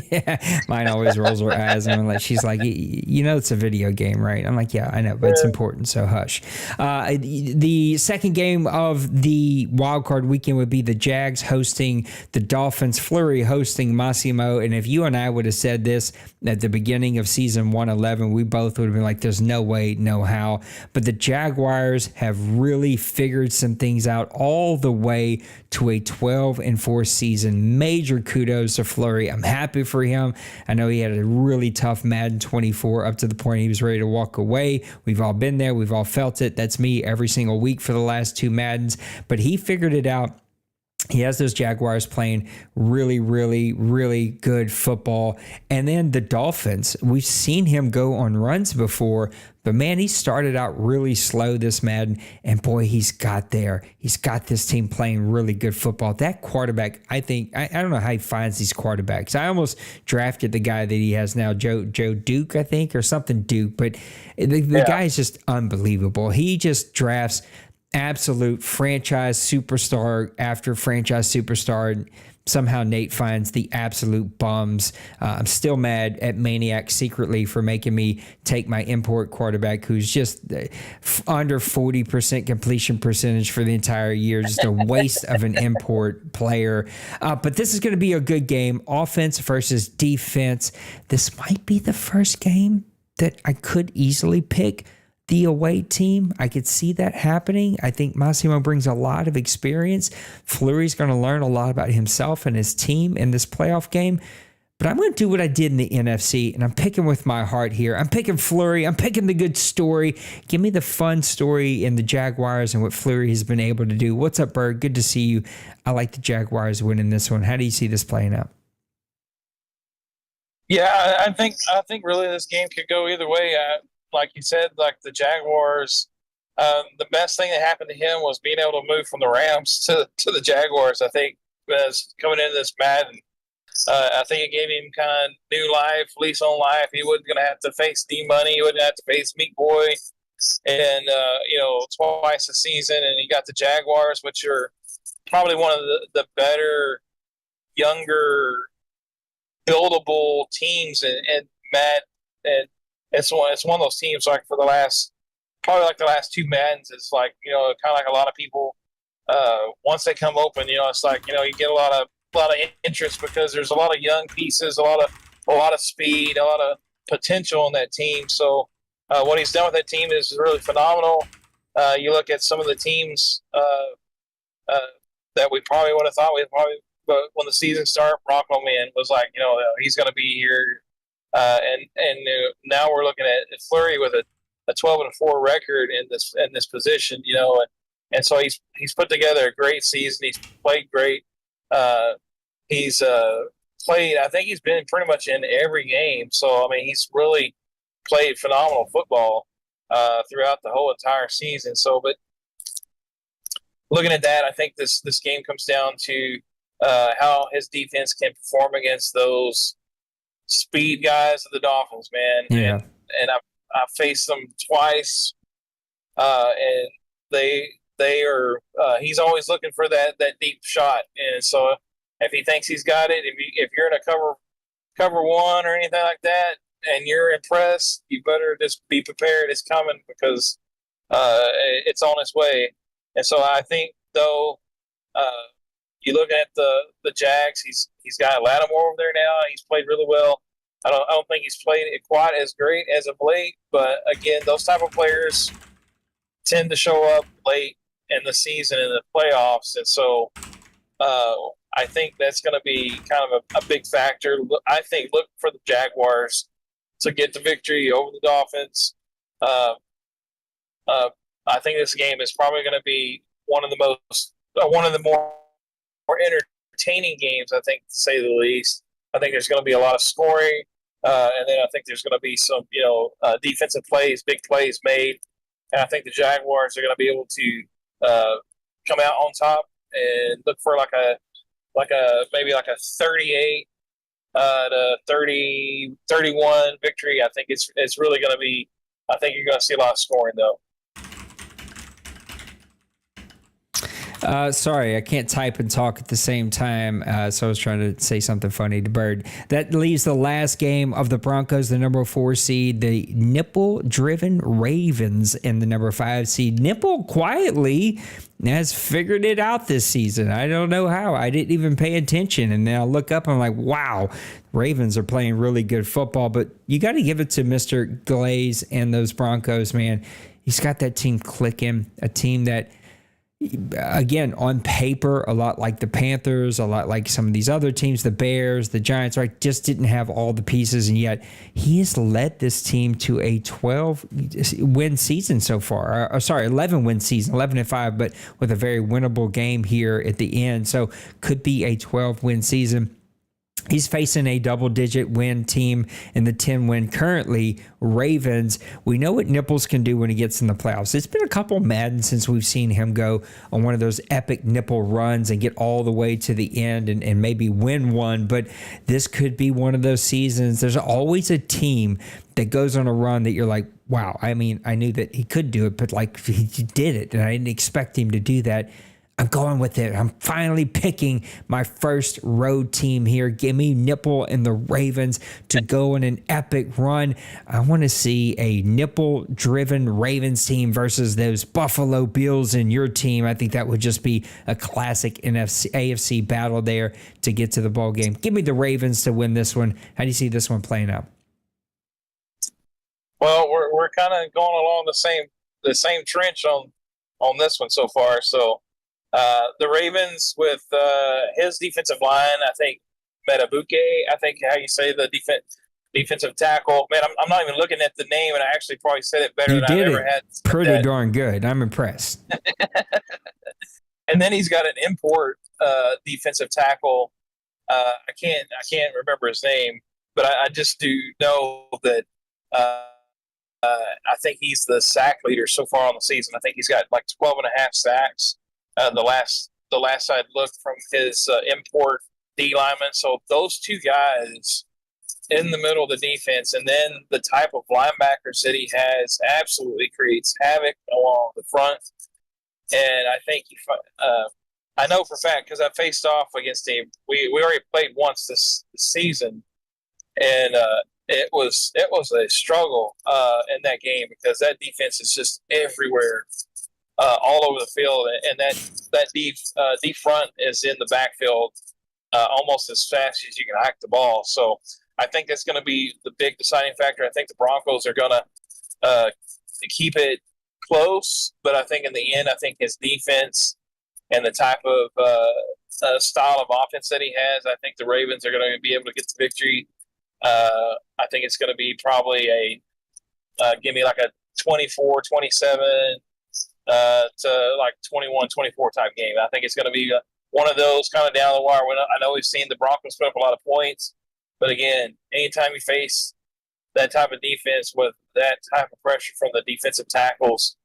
Yeah, mine always rolls her eyes, and she's like, it's a video game, right? I'm like, yeah, I know, but it's important, so hush. The second game of the wild card weekend would be the Jags hosting the Dolphins, Fleury hosting Massimo. And if you and I would have said this at the beginning of season 111, we both would have been like, there's no way, no how. But the Jaguars have really figured some things out all the way to a 12-4 season. Major kudos to Fleury. I'm happy for him. I know he had a really tough Madden 24 up to the point he was ready to walk away. We've all been there. We've all felt it. That's me every single week for the last two Maddens. But he figured it out. He has those Jaguars playing really, really, really good football. And then the Dolphins, we've seen him go on runs before, but man, he started out really slow this Madden, and boy, he's got there. He's got this team playing really good football. That quarterback, I think, I don't know how he finds these quarterbacks. I almost drafted the guy that he has now, Joe Duke, I think, or something Duke, but the guy is just unbelievable. He just drafts absolute franchise superstar after franchise superstar. Somehow Nate finds the absolute bums. I'm still mad at Maniac secretly for making me take my import quarterback who's just under 40% completion percentage for the entire year. Just a waste of an import player. But this is going to be a good game. Offense versus defense. This might be the first game that I could easily pick the away team. I could see that happening. I think Massimo brings a lot of experience. Fleury's going to learn a lot about himself and his team in this playoff game. But I'm going to do what I did in the NFC, and I'm picking with my heart here. I'm picking Fleury. I'm picking the good story. Give me the fun story in the Jaguars and what Fleury has been able to do. What's up, Bird? Good to see you. I like the Jaguars winning this one. How do you see this playing out? Yeah, I think really this game could go either way. Like you said, like the Jaguars, the best thing that happened to him was being able to move from the Rams to the Jaguars. I think as coming into this Madden, I think it gave him kind of new life, lease on life. He wasn't going to have to face D-Money. He wouldn't have to face Meat Boy, and twice a season. And he got the Jaguars, which are probably one of the better, younger, buildable teams and Matt, and it's one of those teams like for the last 2 Maddens, it's like, kind of like a lot of people once they come open, it's like, you get a lot of interest because there's a lot of young pieces, a lot of speed, a lot of potential in that team. So what he's done with that team is really phenomenal. You look at some of the teams that we probably would have thought but when the season started, Bronco Man was like, he's going to be here. And now we're looking at Fleury with a 12-4 record in this position, and so he's put together a great season. He's played great. He's played. I think he's been pretty much in every game. So I mean, he's really played phenomenal football throughout the whole entire season. So, but looking at that, I think this game comes down to how his defense can perform against those speed guys of the Dolphins, man. Yeah. And I've faced them twice, and they are. He's always looking for that deep shot, and so if he thinks he's got it, if you're in a cover one or anything like that, and you're impressed, you better just be prepared. It's coming because it's on its way. And so I think though. You look at the Jags. He's got Lattimore over there now. He's played really well. I don't think he's played it quite as great as of late, but again, those type of players tend to show up late in the season in the playoffs, and so I think that's going to be kind of a big factor. I think look for the Jaguars to get the victory over the Dolphins. I think this game is probably going to be one of the more entertaining games, I think, to say the least. I think there's going to be a lot of scoring, and then I think there's going to be some, defensive plays, big plays made, and I think the Jaguars are going to be able to come out on top and look for maybe a 38 to 31 victory. I think it's really going to be. I think you're going to see a lot of scoring though. Sorry, I can't type and talk at the same time, so I was trying to say something funny to Bird. That leaves the last game of the Broncos, the number 4 seed, the nipple-driven Ravens, and the number 5 seed. Nipple quietly has figured it out this season. I don't know how. I didn't even pay attention, and then I look up and I'm like, wow, Ravens are playing really good football, but you got to give it to Mr. Glaze and those Broncos, man. He's got that team clicking, a team that, again, on paper, a lot like the Panthers, a lot like some of these other teams, the Bears, the Giants, right, just didn't have all the pieces, and yet he has led this team to a 12-win season so far. 11-win season, 11-5, but with a very winnable game here at the end. So could be a 12-win season. He's facing a double-digit win team in the 10-win currently Ravens. We know what Nipples can do when he gets in the playoffs. It's been a couple Madden since we've seen him go on one of those epic nipple runs and get all the way to the end and maybe win one, but this could be one of those seasons. There's always a team that goes on a run that you're like, wow, I mean, I knew that he could do it, but like he did it, and I didn't expect him to do that. I'm going with it. I'm finally picking my first road team here. Give me Nipple and the Ravens to go on an epic run. I want to see a nipple-driven Ravens team versus those Buffalo Bills and your team. I think that would just be a classic AFC battle there to get to the ball game. Give me the Ravens to win this one. How do you see this one playing out? Well, we're kind of going along the same trench on this one so far. So the Ravens with his defensive line, I think Metabuke, I think how you say the defensive tackle. Man, I'm not even looking at the name, and I actually probably said it better You than I've did ever it had said pretty that. darn good. I'm impressed. And then he's got an import defensive tackle. I can't remember his name, but I just do know that I think he's the sack leader so far on the season. I think he's got like 12 and a half sacks. The last I'd looked from his import D lineman. So those two guys in the middle of the defense, and then the type of linebackers that he has absolutely creates havoc along the front. And I think I know for a fact because I faced off against him. We already played once this season, and it was a struggle in that game because that defense is just everywhere, all over the field, and that deep front is in the backfield almost as fast as you can hack the ball. So I think that's going to be the big deciding factor. I think the Broncos are going to keep it close, but I think in the end, I think his defense and the type of style of offense that he has, I think the Ravens are going to be able to get the victory. I think it's going to be probably give me like a 24-27 to like 21-24 type game. I think it's going to be one of those kind of down the wire. I know we've seen the Broncos put up a lot of points, but again, anytime you face that type of defense with that type of pressure from the defensive tackles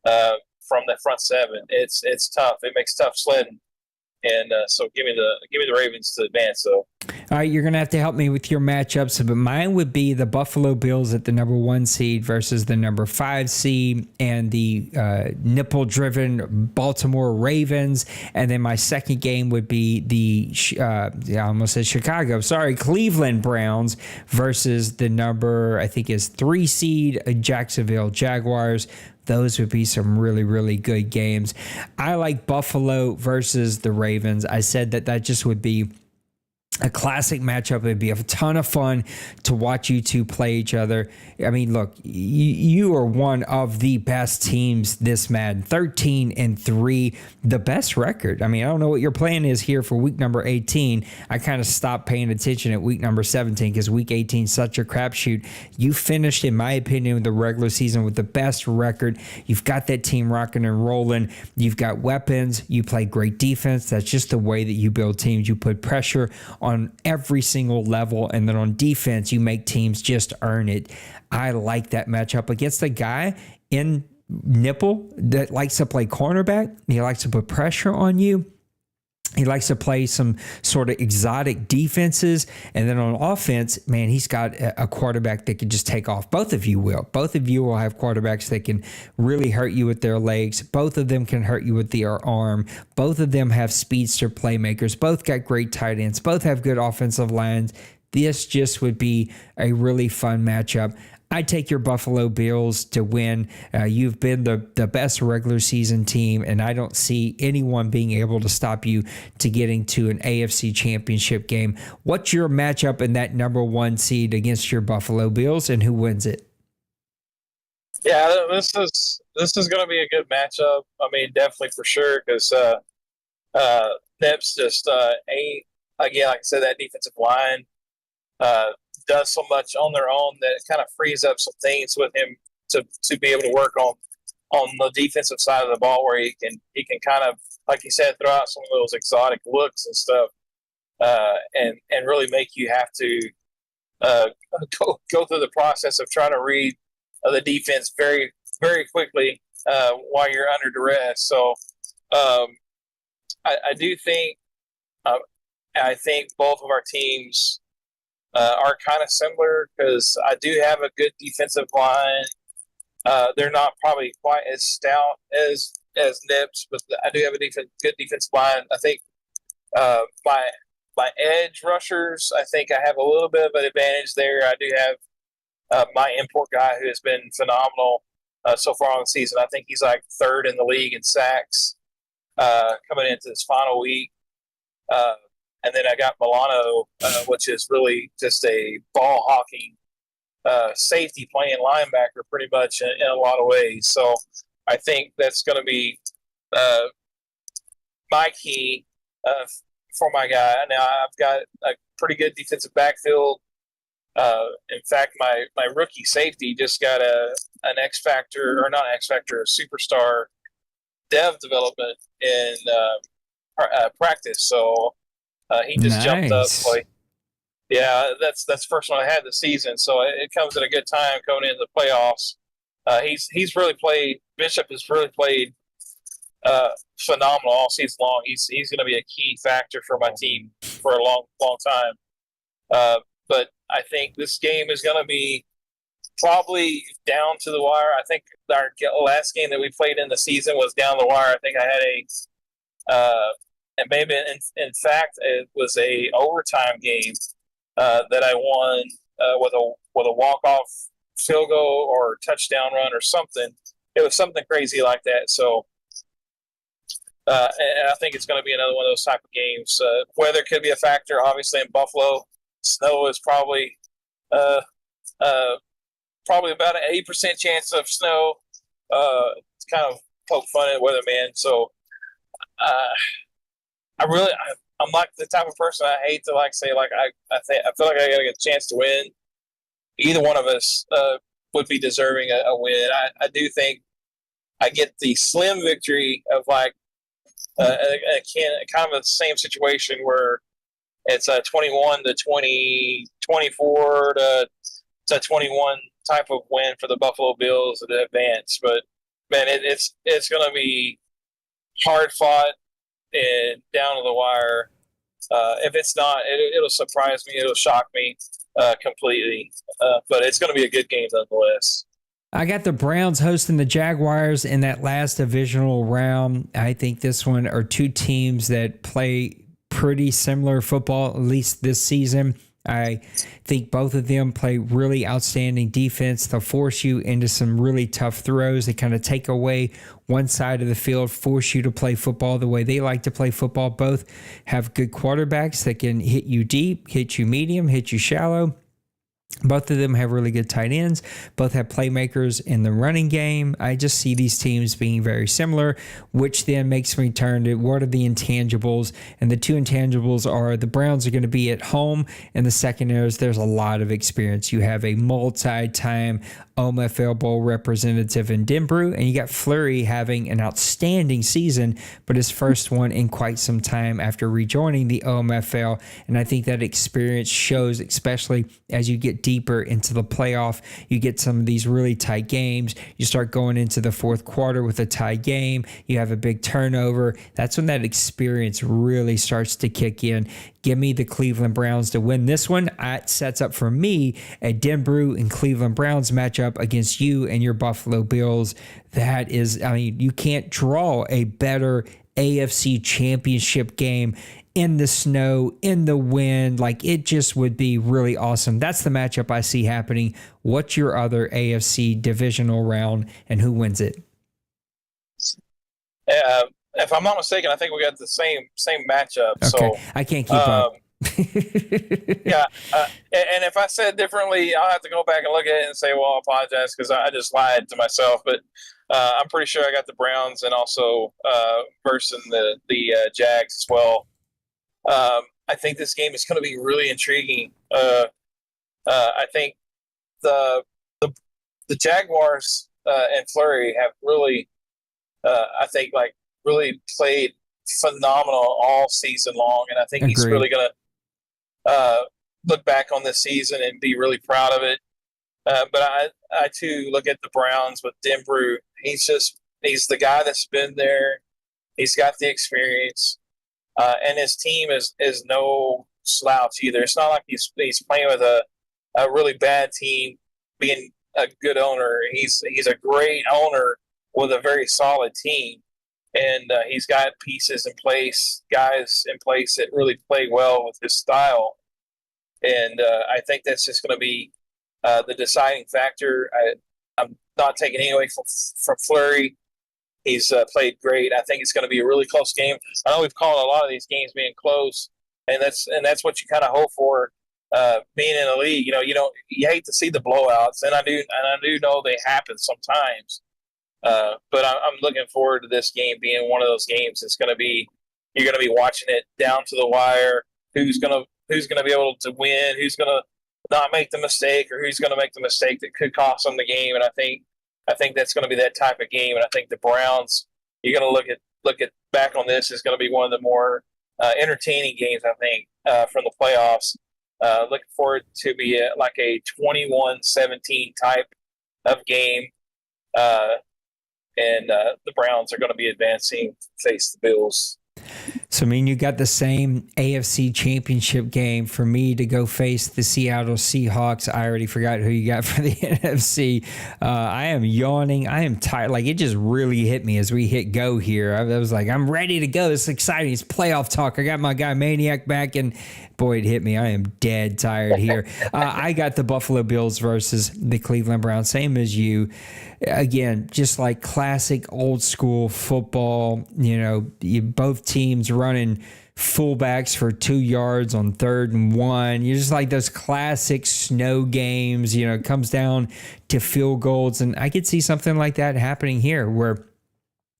from the front seven, it's tough. It makes tough sledding. And so give me the Ravens to advance. So, all right, you're going to have to help me with your matchups, but mine would be the Buffalo Bills at the number 1 seed versus the number 5 seed and the nipple-driven Baltimore Ravens. And then my second game would be the, I almost said Chicago, Cleveland Browns versus the number, I think is 3 seed Jacksonville Jaguars. Those would be some really, really good games. I like Buffalo versus the Ravens. I said that just would be a classic matchup. It'd be a ton of fun to watch you two play each other. I mean, look, you are one of the best teams this Madden, 13-3, the best record. I mean, I don't know what your plan is here for week number 18. I kind of stopped paying attention at week number 17 because week 18 is such a crapshoot. You finished, in my opinion, the regular season with the best record. You've got that team rocking and rolling. You've got weapons. You play great defense. That's just the way that you build teams. You put pressure on every single level, and then on defense, you make teams just earn it. I like that matchup against a guy in nipple that likes to play cornerback. He likes to put pressure on you. He likes to play some sort of exotic defenses. And then on offense, man, he's got a quarterback that can just take off. Both of you will. Both of you will have quarterbacks that can really hurt you with their legs. Both of them can hurt you with their arm. Both of them have speedster playmakers. Both got great tight ends. Both have good offensive lines. This just would be a really fun matchup. I take your Buffalo Bills to win. You've been the best regular season team, and I don't see anyone being able to stop you to getting to an AFC championship game. What's your matchup in that number 1 seed against your Buffalo Bills, and who wins it? Yeah, this is going to be a good matchup. I mean, definitely for sure because Nips just again, like I said, that defensive line does so much on their own that it kind of frees up some things with him to be able to work on the defensive side of the ball where he can kind of, like you said, throw out some of those exotic looks and stuff and really make you have to go through the process of trying to read the defense very, very quickly while you're under duress. So I do think I think both of our teams are kind of similar because I do have a good defensive line. They're not probably quite as stout as Nips, but I do have a good defensive line. I think my edge rushers, I think I have a little bit of an advantage there. I do have my import guy who has been phenomenal so far on the season. I think he's like 3rd in the league in sacks coming into this final week. And then I got Milano, which is really just a ball hawking safety playing linebacker pretty much in a lot of ways. So I think that's going to be my key for my guy. Now I've got a pretty good defensive backfield. In fact, my rookie safety just got an X Factor, or not X Factor, a superstar dev development in practice. So he just jumped up. Like, yeah, that's the first one I had this season. So it comes at a good time coming into the playoffs. He's really played. Bishop has really played phenomenal all season long. He's going to be a key factor for my team for a long time. But I think this game is going to be probably down to the wire. I think our last game that we played in the season was down the wire. I think I had and maybe in fact it was a overtime game that I won with a walk-off field goal or touchdown run or something. It was something crazy like that. So, and I think it's going to be another one of those type of games. Weather could be a factor, obviously, in Buffalo. Snow is probably about an 80% chance of snow. It's kind of poke fun at weatherman. So I'm like the type of person I hate to say I feel like I got to get a chance to win. Either one of us would be deserving a win. I do think I get the slim victory of kind of the same situation where it's a 21 to 20, 24 to 21 type of win for the Buffalo Bills to advance. But man, it's going to be hard fought and down to the wire. If it's not, it'll surprise me. It'll shock me completely. But it's going to be a good game nonetheless. I got the Browns hosting the Jaguars in that last divisional round. I think this one are two teams that play pretty similar football, at least this season. I think both of them play really outstanding defense. They'll force you into some really tough throws. They kind of take away one side of the field, force you to play football the way they like to play football. Both have good quarterbacks that can hit you deep, hit you medium, hit you shallow. Both of them have really good tight ends. Both have playmakers in the running game. I just see these teams being very similar, which then makes me turn to what are the intangibles? And the two intangibles are the Browns are going to be at home, and the second is there's a lot of experience. You have a multi-time OMFL Bowl representative in Denbrew, and you got Fleury having an outstanding season, but his first one in quite some time after rejoining the OMFL. And I think that experience shows, especially as you get deeper into the playoff. You get some of these really tight games. You start going into the fourth quarter with a tie game. You have a big turnover. That's when that experience really starts to kick in. Give me the Cleveland Browns to win this one. It sets up for me a Denbrew and Cleveland Browns matchup against you and your Buffalo Bills. That is, I mean, you can't draw a better AFC championship game in the snow, in the wind. Like, it just would be really awesome. That's the matchup I see happening. What's your other AFC divisional round and who wins it? If I'm not mistaken, I think we got the same matchup. Okay. So I can't keep up. Yeah. And if I said differently, I'll have to go back and look at it and say, well, I apologize because I just lied to myself. But I'm pretty sure I got the Browns and also versus the Jags as well. I think this game is going to be really intriguing. I think the Jaguars and Fleury have really, I think, really played phenomenal all season long, and I think he's really going to look back on this season and be really proud of it. But I too look at the Browns with Denbrew. He's the guy that's been there. He's got the experience. And his team is no slouch either. It's not like he's playing with a really bad team, being a good owner. He's a great owner with a very solid team, and he's got pieces in place, guys in place that really play well with his style. And I think that's just going to be the deciding factor. I'm not taking any away from Fleury. He's played great. I think it's going to be a really close game. I know we've called a lot of these games being close, and that's what you kind of hope for being in the league, you hate to see the blowouts, and I do know they happen sometimes. But I'm looking forward to this game being one of those games. You're going to be watching it down to the wire. Who's going to be able to win? Who's going to not make the mistake, or who's going to make the mistake that could cost them the game? And I think that's going to be that type of game. And I think the Browns, you're going to look at back on this, is going to be one of the more entertaining games, I think, from the playoffs. Looking forward to be like a 21-17 type of game. And the Browns are going to be advancing to face the Bills. So, I mean, you got the same AFC championship game for me to go face the Seattle Seahawks. I already forgot who you got for the NFC. I am yawning. I am tired. Like, it just really hit me as we hit go here. I was like, I'm ready to go. It's exciting. It's playoff talk. I got my guy Maniac back, and boy, it hit me. I am dead tired here. I got the Buffalo Bills versus the Cleveland Browns, same as you. Again, just like classic old school football, both teams running fullbacks for 2 yards on 3rd and 1. You're just like those classic snow games, it comes down to field goals. And I could see something like that happening here where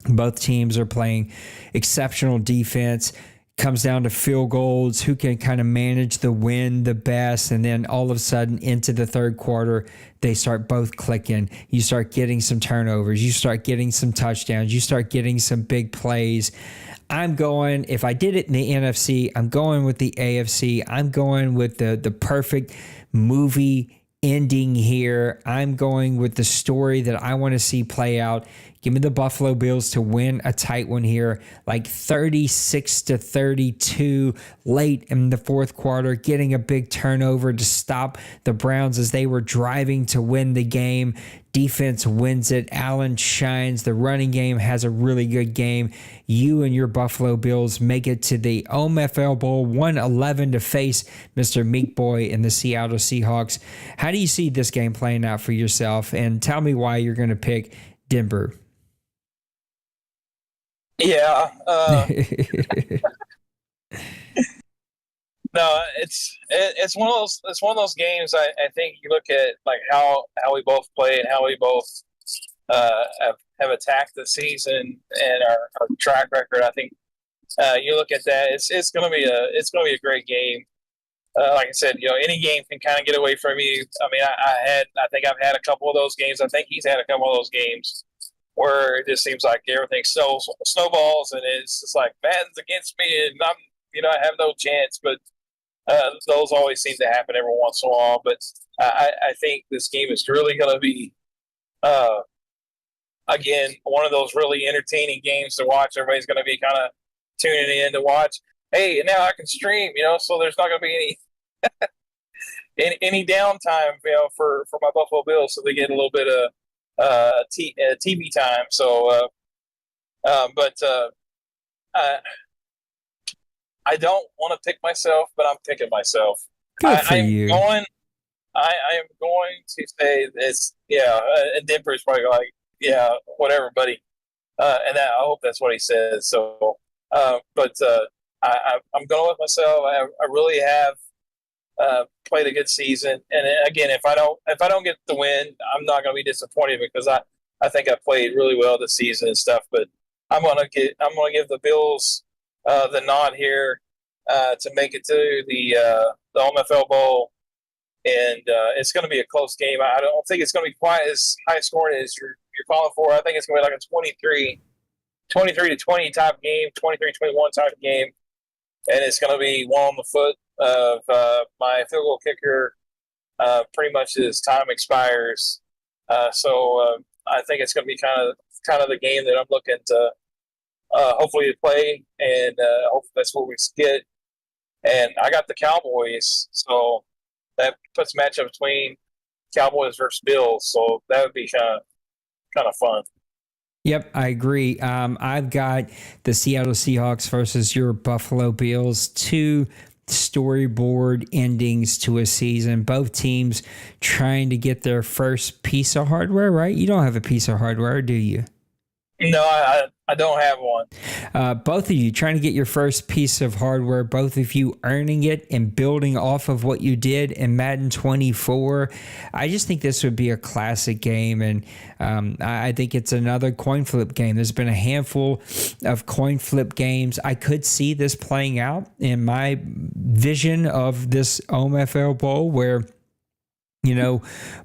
both teams are playing exceptional defense. Comes down to field goals, who can kind of manage the win the best, and then all of a sudden into the third quarter, they start both clicking. You start getting some turnovers, you start getting some touchdowns, you start getting some big plays. I'm going, if I did it in the NFC, I'm going with the AFC. I'm going with the perfect movie ending here. I'm going with the story that I want to see play out. Give me the Buffalo Bills to win a tight one here, like 36-32 late in the fourth quarter, getting a big turnover to stop the Browns as they were driving to win the game. Defense wins it. Allen shines. The running game has a really good game. You and your Buffalo Bills make it to the OMFL Bowl 111 to face Mr. Meek Boy and the Seattle Seahawks. How do you see this game playing out for yourself? And tell me why you're going to pick Denver. Yeah. No, it's one of those games. I think you look at like how we both play and how we both have attacked the season and our track record. I think you look at that. It's gonna be a great game. Like I said, any game can kind of get away from you. I mean, I think I've had a couple of those games. I think he's had a couple of those games where it just seems like everything snowballs, and it's just like Madden's against me, and I have no chance. But those always seem to happen every once in a while. But I think this game is really going to be, again, one of those really entertaining games to watch. Everybody's going to be kind of tuning in to watch. Hey, and now I can stream, so there's not going to be any downtime, for my Buffalo Bills, so they get a little bit of TV time. So, I don't want to pick myself, but I'm picking myself. Good for you. I am going to say this. Yeah, and Denver's probably like, yeah, whatever, buddy. And I hope that's what he says. So, I'm going with myself. I really have played a good season, and again, if I don't get the win, I'm not going to be disappointed because I think I played really well this season and stuff. But I'm going to give the Bills the nod here to make it to the OMFL Bowl, and it's going to be a close game. I don't think it's going to be quite as high scoring as you're calling for. I think it's going to be like a 23-20 type game, 23-21 type game, and it's going to be one on the foot of my field goal kicker pretty much as time expires. So I think it's going to be kind of the game that I'm looking to hopefully to play, and hopefully that's what we get. And I got the Cowboys, so that puts a matchup between Cowboys versus Bills. So that would be kind of fun. Yep, I agree. I've got the Seattle Seahawks versus your Buffalo Bills. Two storyboard endings to a season. Both teams trying to get their first piece of hardware, right? You don't have a piece of hardware, do you? No, I don't have one. Both of you trying to get your first piece of hardware, both of you earning it and building off of what you did in Madden 24. I just think this would be a classic game, and I think it's another coin flip game. There's been a handful of coin flip games. I could see this playing out in my vision of this OMFL Bowl where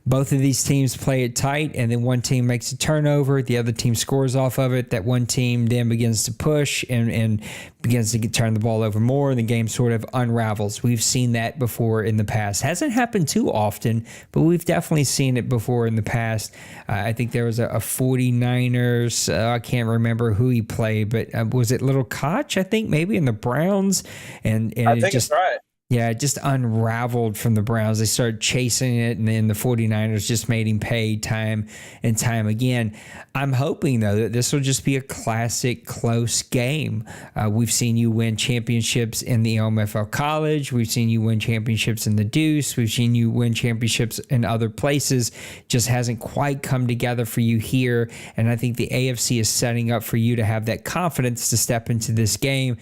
both of these teams play it tight, and then one team makes a turnover, the other team scores off of it. That one team then begins to push and begins to turn the ball over more, and the game sort of unravels. We've seen that before in the past. Hasn't happened too often, but we've definitely seen it before in the past. I think there was a 49ers, I can't remember who he played, but was it Little Koch, I think, maybe in the Browns? And I think it's right. Yeah, it just unraveled from the Browns. They started chasing it, and then the 49ers just made him pay time and time again. I'm hoping, though, that this will just be a classic close game. We've seen you win championships in the OMFL College. We've seen you win championships in the Deuce. We've seen you win championships in other places. Just hasn't quite come together for you here, and I think the AFC is setting up for you to have that confidence to step into this game.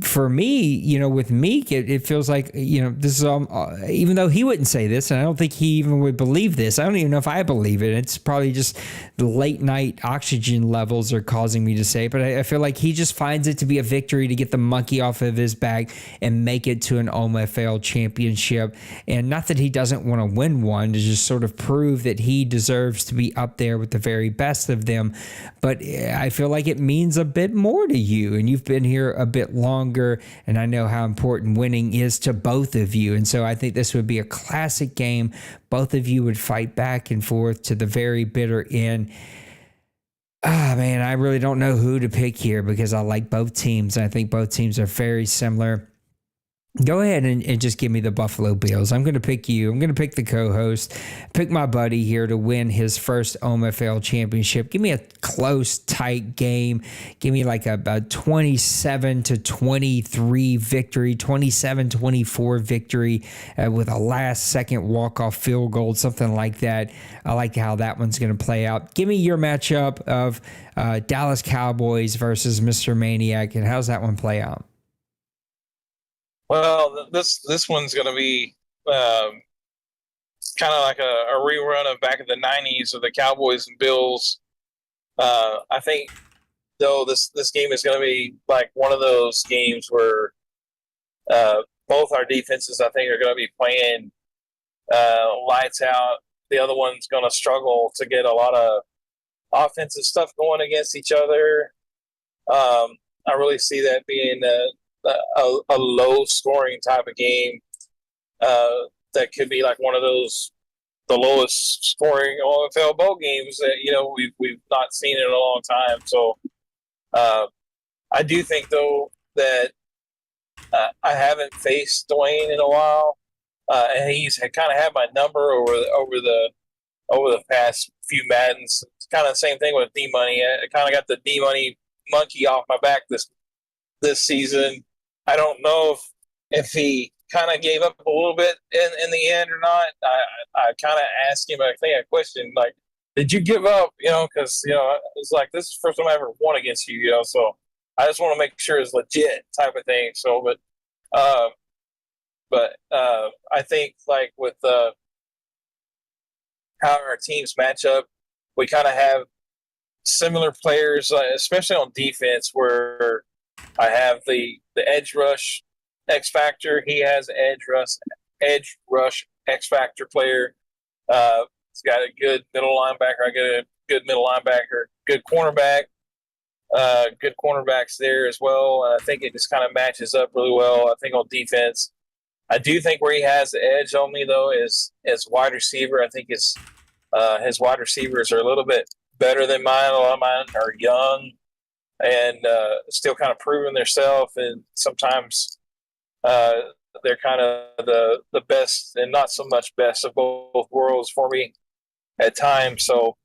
For me, with Meek, it feels like, this is even though he wouldn't say this, and I don't think he even would believe this. I don't even know if I believe it. It's probably just the late night oxygen levels are causing me to say it, but I feel like he just finds it to be a victory to get the monkey off of his back and make it to an OMFL championship. And not that he doesn't want to win one, to just sort of prove that he deserves to be up there with the very best of them. But I feel like it means a bit more to you, and you've been here a bit longer, and I know how important winning is to both of you. And so I think this would be a classic game. Both of you would fight back and forth to the very bitter end. Man, I really don't know who to pick here because I like both teams. I think both teams are very similar. Go ahead and just give me the Buffalo Bills. I'm going to pick you. I'm going to pick the co-host, pick my buddy here to win his first OMFL championship. Give me a close, tight game. Give me like a 27-23 victory, 27-24 victory with a last-second walk-off field goal, something like that. I like how that one's going to play out. Give me your matchup of Dallas Cowboys versus Mr. Maniac, and how's that one play out? Well, this one's going to be kind of like a rerun of back in the 90s of the Cowboys and Bills. I think, though, this game is going to be like one of those games where both our defenses, I think, are going to be playing lights out. The other one's going to struggle to get a lot of offensive stuff going against each other. I really see that being a low scoring type of game that could be like one of those the lowest scoring OMFL bowl games that we've not seen in a long time. So I do think though that I haven't faced Dwayne in a while, and he's kind of had my number over the past few Maddens. It's kind of the same thing with D Money. I kind of got the D Money monkey off my back this season. I don't know if he kind of gave up a little bit in the end or not. I kind of asked him, I think I questioned, like, did you give up? Because, it's like, this is the first time I ever won against you, so I just want to make sure it's legit type of thing. So, but I think, like, with how our teams match up, we kind of have similar players, especially on defense, where I have the edge rush X factor. He has an edge rush X factor player. He's got a good middle linebacker. I got a good middle linebacker. Good cornerback. Good cornerbacks there as well. I think it just kind of matches up really well. I think on defense, I do think where he has the edge on me though is as wide receiver. I think his wide receivers are a little bit better than mine. A lot of mine are young and still kind of proving themselves, and sometimes they're kind of the best and not so much best of both worlds for me at times. So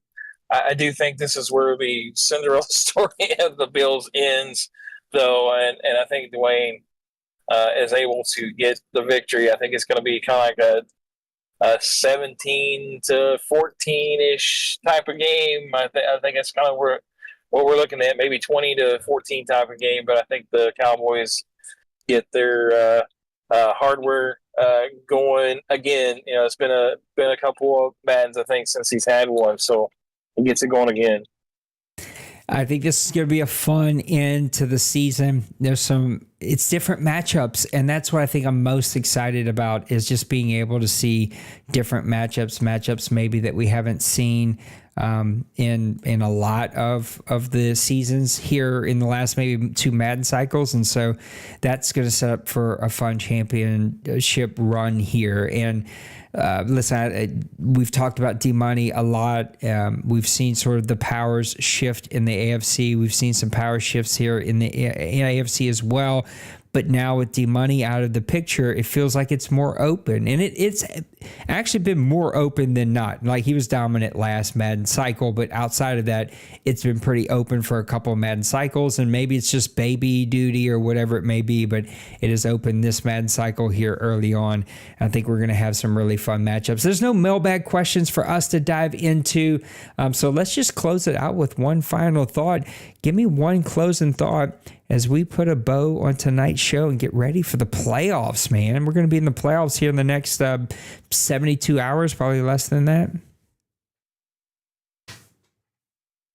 I do think this is where the Cinderella story of the Bills ends, though, and I think Dwayne is able to get the victory. I think it's going to be kind of like a 17-14 ish type of game. I think that's kind of where what we're looking at, maybe 20-14 type of game. But I think the Cowboys get their hardware going again. It's been a couple of Maddens, I think, since he's had one, so he gets it going again. I think this is going to be a fun end to the season. It's different matchups, and that's what I think I'm most excited about, is just being able to see different matchups maybe that we haven't seen in a lot of the seasons here in the last maybe 2 Madden cycles. And so that's going to set up for a fun championship run here. And listen, we've talked about D-Money a lot. We've seen sort of the powers shift in the AFC. We've seen some power shifts here in the AFC as well. But now with D-Money out of the picture, it feels like it's more open. And it's actually been more open than not. Like, he was dominant last Madden cycle, but outside of that, it's been pretty open for a couple of Madden cycles. And maybe it's just baby duty or whatever it may be, but it is open this Madden cycle here early on. I think we're going to have some really fun matchups. There's no mailbag questions for us to dive into. So let's just close it out with one final thought. Give me one closing thought as we put a bow on tonight's show and get ready for the playoffs, man. We're going to be in the playoffs here in the next 72 hours, probably less than that.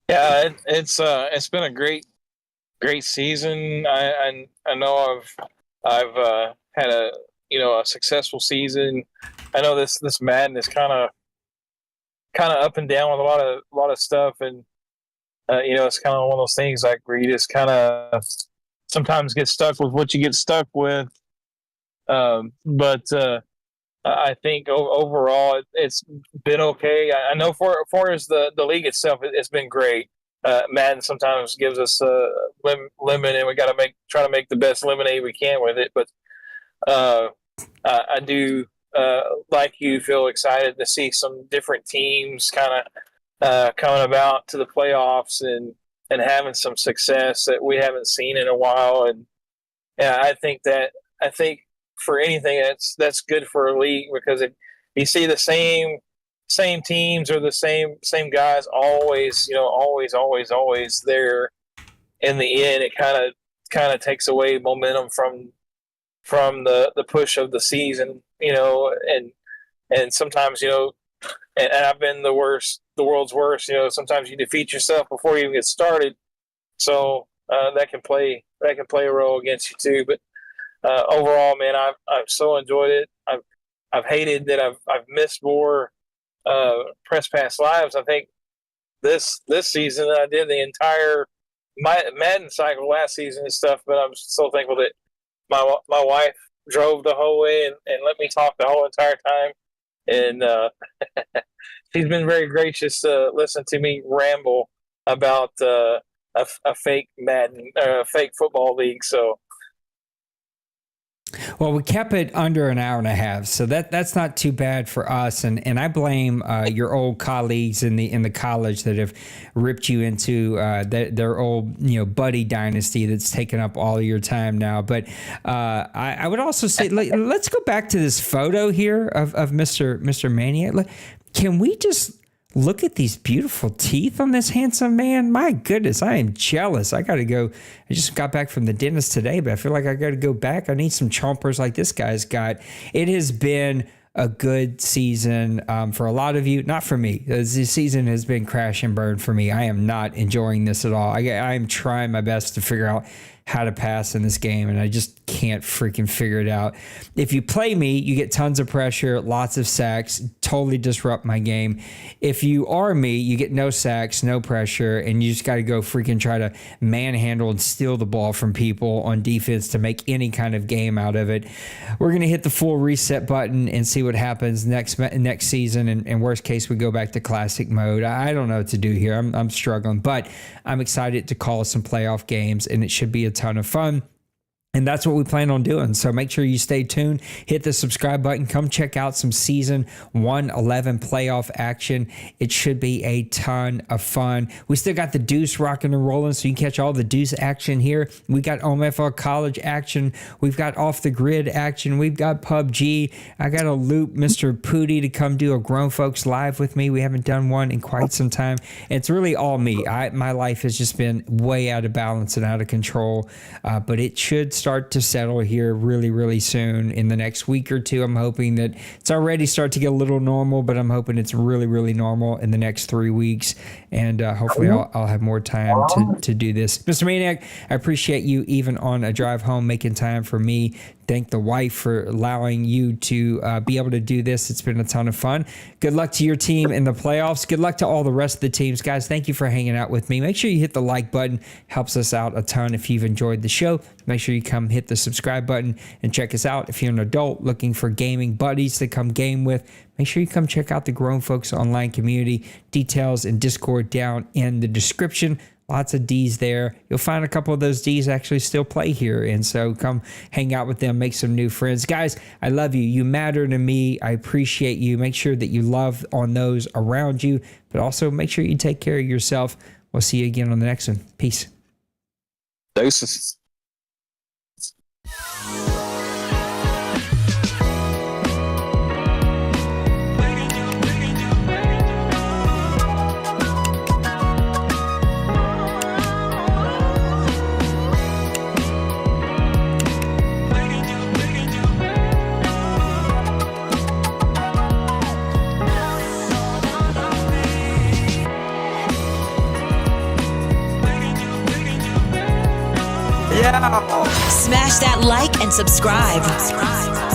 Yeah, it's been a great season. I know I've had a successful season. I know this Madden is kind of up and down with a lot of stuff, and it's kind of one of those things like where you just kind of sometimes get stuck with what you get stuck with. But I think overall it's been okay. I know for as the league itself, it's been great. Madden sometimes gives us a lemon, and we got to try to make the best lemonade we can with it. But I do, like you, feel excited to see some different teams kind of coming about to the playoffs and having some success that we haven't seen in a while. And I think for anything that's good for a league, because if you see the same teams or the same guys always there, in the end it kind of takes away momentum from the push of the season, and sometimes, and I've been the world's worst. Sometimes you defeat yourself before you even get started, so that can play a role against you too. But overall, man, I've so enjoyed it. I've hated that I've missed more press pass lives. I think this season I did the entire Madden cycle last season and stuff. But I'm so thankful that my wife drove the whole way and let me talk the whole entire time. And she's been very gracious to listen to me ramble about a fake Madden, fake football league. So, well, we kept it under an hour and a half, so that's not too bad for us. And I blame your old colleagues in the college that have ripped you into their old buddy dynasty that's taken up all of your time now. But I would also say let's go back to this photo here of Mr. Maniac. Can we just look at these beautiful teeth on this handsome man? My goodness, I am jealous. I got to go. I just got back from the dentist today, but I feel like I got to go back. I need some chompers like this guy's got. It has been a good season for a lot of you, not for me. This season has been crash and burn for me. I am not enjoying this at all. I am trying my best to figure out how to pass in this game, and I just can't freaking figure it out. If you play me, you get tons of pressure, lots of sacks, totally disrupt my game. If you are me, you get no sacks, no pressure, and you just got to go freaking try to manhandle and steal the ball from people on defense to make any kind of game out of it. We're going to hit the full reset button and see what happens next season, and worst case, we go back to classic mode. I don't know what to do here. I'm struggling, but I'm excited to call some playoff games, and it should be a ton of fun. And that's what we plan on doing. So make sure you stay tuned, hit the subscribe button, come check out some season 111 playoff action. It should be a ton of fun. We still got the Deuce rocking and rolling, so you can catch all the Deuce action here. We got OMFL college action. We've got off the grid action. We've got PUBG. I got to loop Mr. Pooty to come do a Grown Folks Live with me. We haven't done one in quite some time. It's really all me. My life has just been way out of balance and out of control, but it should start to settle here really, really soon in the next week or two. I'm hoping that it's already start to get a little normal, but I'm hoping it's really, really normal in the next 3 weeks. And hopefully I'll have more time to do this. Mr. Maniac, I appreciate you even on a drive home making time for me. Thank the wife for allowing you to be able to do this. It's been a ton of fun. Good luck to your team in the playoffs. Good luck to all the rest of the teams. Guys, thank you for hanging out with me. Make sure you hit the like button. Helps us out a ton if you've enjoyed the show. Make sure you come hit the subscribe button and check us out. If you're an adult looking for gaming buddies to come game with, make sure you come check out the Grown Folks Online community. Details and Discord down in the description. Lots of Ds there. You'll find a couple of those Ds actually still play here. And so come hang out with them, make some new friends. Guys, I love you. You matter to me. I appreciate you. Make sure that you love on those around you, but also make sure you take care of yourself. We'll see you again on the next one. Peace. Deuces. Smash that like and subscribe.